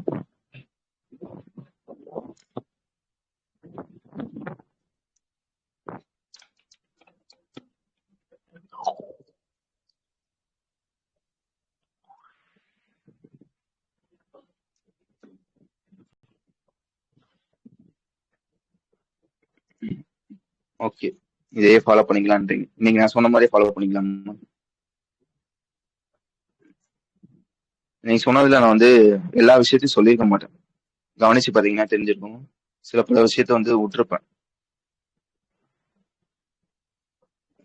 ஓகே, இதே ஃபாலோ பண்ணிக்கலான்றீங்க. நீங்க நான் சொன்ன மாதிரியே ஃபாலோ பண்ணிக்கலாம். நீங்க சொன்னதுல நான் வந்து எல்லா விஷயத்தையும் சொல்லியிருக்க மாட்டேன். கவனிச்சு பாத்தீங்கன்னா தெரிஞ்சிருக்கும். சில பல விஷயத்த வந்து விட்டுருப்பேன்.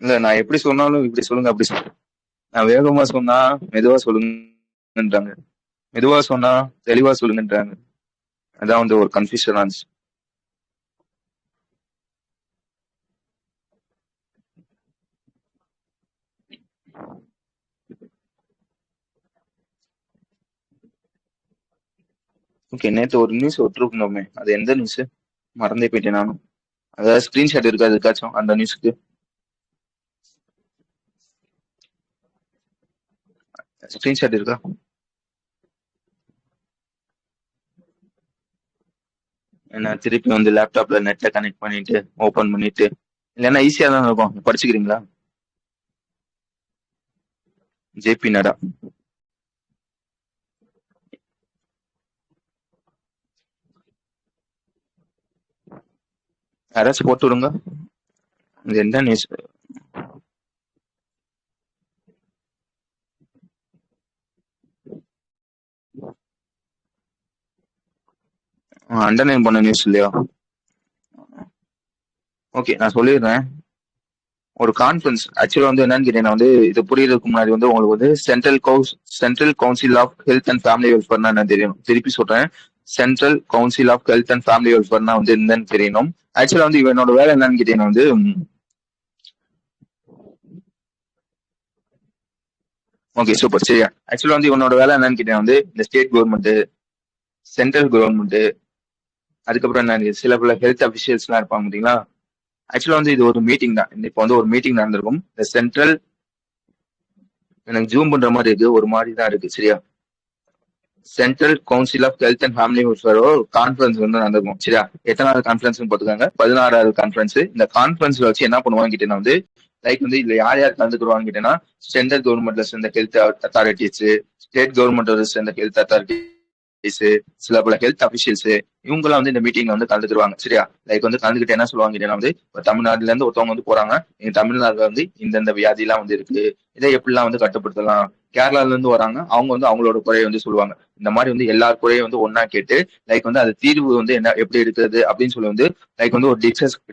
இல்ல நான் எப்படி சொன்னாலும் இப்படி சொல்லுங்க அப்படி சொல்லுங்க. நான் வேகமா சொன்னா மெதுவா சொல்லுங்கன்றாங்க, மெதுவா சொன்னா தெளிவா சொல்லுங்கன்றாங்க. அதான் வந்து ஒரு கன்ஃபியூஷன் ஆச்சு. ஓகே, நேத்து ஒரு நியூஸ் விட்டுருக்கணுமே, அது எந்த நியூஸ் மறந்தே போயிட்டேன் நானும். அதாவது ஸ்கிரீன்ஷாட் இருக்கா அதுக்காச்சும் அந்த நியூஸ்க்கு? ஸ்கிரீன்ஷாட் இருக்கா? என்ன திருப்பி வந்து லேப்டாப்ல நெட்ல கனெக்ட் பண்ணிட்டு ஓபன் பண்ணிட்டு, இல்லைன்னா ஈஸியா தான் இருக்கும். படிச்சுக்கிறீங்களா? ஜேபி நட்டா. யாராச்சும் போட்டு விடுங்க. இது என்ன நியூஸ்? அண்டர்லைன் பண்ண நியூஸ் இல்லையா? ஓகே, நான் சொல்லிடுறேன். ஒரு கான்ஃபரன்ஸ் ஆக்சுவலா வந்து என்னன்னு கேட்டீங்கன்னா வந்து இது புரியறதுக்கு முன்னாடி வந்து உங்களுக்கு வந்து central council of health and family வெல்ஃபேர்னா என்ன தெரியணும். திருப்பி சொல்றேன், central council of health and family வெல்ஃபேர்னா வந்து என்னன்னு தெரியணும். ஆக்சுவலா வந்து இவனோட வேலை என்னன்னு கேட்டீங்கன்னா வந்து ஓகே சூப்பர் சரியா. ஆக்சுவலா வந்து இவனோட வேலை என்னன்னு கேட்டீங்கன்னா வந்து இந்த ஸ்டேட் கவர்மெண்ட், சென்ட்ரல் கவர்மெண்ட், அதுக்கப்புறம் என்ன சில பல ஹெல்த் அபிஷியல்ஸ் எல்லாம் இருப்பாங்க பாத்தீங்களா. ஆக்சுவலா வந்து இது ஒரு மீட்டிங் தான். இப்போ வந்து ஒரு மீட்டிங் நடந்திருக்கும். இந்த சென்ட்ரல், எனக்கு ஜூம் பண்ற மாதிரி இருக்கு, ஒரு மாதிரி தான் இருக்கு சரியா. Central council of health and family welfare conference வந்து நடந்திருக்கும் சரியா. எத்தனாவது கான்ஃபரன்ஸ் போட்டுருக்காங்க? 16வது கான்ஃபரன்ஸ். இந்த கான்ஃபரன்ஸ்ல வச்சு என்ன பண்ணுவாங்க கேட்டீங்கன்னா வந்து லைக் வந்து இதுல யார் யார் கலந்துக்குருவாங்க கேட்டீங்கன்னா சென்ட்ரல் கவர்மெண்ட்ல சேர்ந்த ஹெல்த் அத்தாரிட்டிஸ், ஸ்டேட் கவர்மெண்ட்ல சேர்ந்த ஹெல்த் அத்தாரிட்டிஸ், சில பல ஹெல்த் அபிஷியல்ஸ், இவங்க எல்லாம் வந்து இந்த மீட்டிங்ல வந்து கலந்துக்குருவாங்க சரியா. லைக் வந்து கலந்துக்கிட்டு என்ன சொல்லுவாங்க கேட்டீங்கன்னா வந்து தமிழ்நாட்டுல இருந்து ஒருத்தவங்க வந்து போறாங்க, எங்க தமிழ்நாட்டுல வந்து இந்த வியாதி எல்லாம் வந்து இருக்கு, இதை எப்படிலாம் வந்து கட்டுப்படுத்தலாம். கேரளால இருந்து வராங்க, அவங்க வந்து அவங்களோட குறையை வந்து சொல்லுவாங்க. இந்த மாதிரி வந்து எல்லா குறையும் வந்து ஒன்னா கேட்டு லைக் வந்து அது தீர்வு வந்து என்ன எப்படி இருக்குது அப்படின்னு சொல்லி வந்து லைக் வந்து ஒரு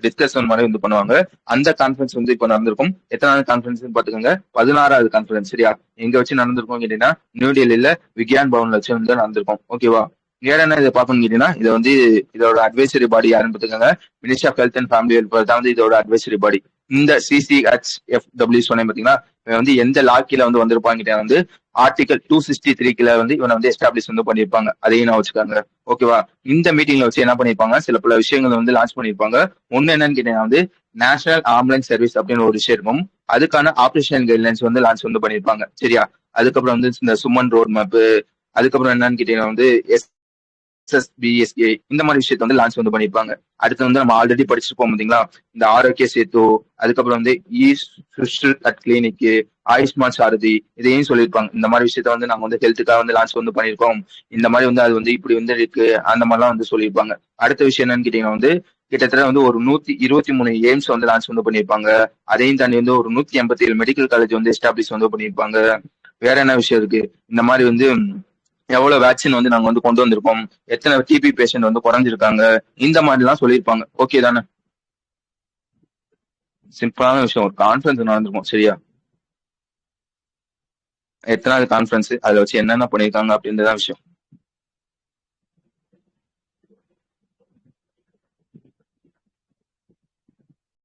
டிஸ்கஷன் மாதிரி வந்து பண்ணுவாங்க. அந்த கான்ஃபரன்ஸ் வந்து இப்ப நடந்திருக்கும். எத்தனாவது கான்ஃபரன்ஸ் பாத்துக்கோங்க? 16வது கான்ஃபரன்ஸ் சரியா. எங்க வச்சு நடந்திருக்கும் கேட்டீங்கன்னா நியூ டெல்லியில விக்யான் பவன்ல வச்சு வந்து நடந்திருக்கும். ஓகேவா. வேற என்ன இதை பார்க்கணும் கேட்டீங்கன்னா இதை வந்து இதோட அட்வைசரி பாடி யாருன்னு பாத்துக்கோங்க. Ministry of health and family welfare தான் வந்து இதோட அட்வைசரி பாடி. இந்த CCHFW சொன்னேன் பாத்தீங்களா, இவன் வந்து எந்த லா கீழ வந்து வந்திருப்பாங்க வந்து ஆர்டிகல் 263 கீழ வந்து இவனை வந்து எஸ்டாப்ளிஷ் வந்து பண்ணிருப்பாங்க. அதையும் நான் வச்சுக்காங்க. ஓகேவா. இந்த மீட்டிங்ல வச்சு என்ன பண்ணிருப்பாங்க, சில பல விஷயங்கள் வந்து லான்ச் பண்ணிருப்பாங்க. ஒண்ணு என்னன்னு கேட்டீங்கன்னா வந்து நேஷனல் ஆம்புலன்ஸ் சர்வீஸ் அப்படின்னு ஒரு விஷயம் இருக்கும். அதுக்கான ஆபரேஷன் கைட்லைன்ஸ் வந்து லான்ச் வந்து பண்ணிருப்பாங்க சரியா. அதுக்கப்புறம் வந்து இந்த சுமன் ரோட் மேப், அதுக்கப்புறம் என்னன்னு கேட்டீங்கன்னா வந்து SSBSA இந்த மாதிரி விஷயத்த வந்து லான்ச் வந்து பண்ணிருப்பாங்க. அடுத்து வந்து நம்ம ஆல்ரெடி படிச்சிருப்போம் பாத்தீங்களா, இந்த ஆரோக்கிய சேத்து, அதுக்கப்புறம் வந்து கிளினிக், ஆயுஷ்மான் சாரதி, இதையும் சொல்லியிருப்பாங்க. இந்த மாதிரி விஷயத்த வந்து நாங்க வந்து ஹெல்த்துக்காக வந்து லான்ச் வந்து பண்ணிருக்கோம். இந்த மாதிரி வந்து அது வந்து இப்படி வந்து இருக்கு, அந்த மாதிரிலாம் வந்து சொல்லியிருப்பாங்க. அடுத்த விஷயம் என்னன்னு கேட்டீங்கன்னா வந்து கிட்டத்தட்ட வந்து ஒரு 123 எய்ம்ஸ் வந்து லான்ச் வந்து பண்ணியிருப்பாங்க. அதையும் தாண்டி வந்து ஒரு 187 மெடிக்கல் காலேஜ் வந்து எஸ்டாப்ளிஷ் வந்து பண்ணியிருப்பாங்க. வேற என்ன விஷயம் இருக்கு, இந்த மாதிரி வந்து எவ்வளவு வேக்சின் வந்து நாங்க வந்து கொண்டு வந்திருக்கோம், எத்தனை டிபி பேஷண்ட் வந்து குறைஞ்சிருக்காங்க, இந்த மாதிரி எல்லாம் சொல்லியிருப்பாங்க. ஓகே தானே? சிம்பிளான விஷயம். ஒரு கான்ஃபரன்ஸ் நடந்திருக்கும், சரியா? எத்தனாவது கான்ஃபரன்ஸ், அதுல வச்சு என்னென்ன பண்ணியிருக்காங்க அப்படின்றதான் விஷயம்.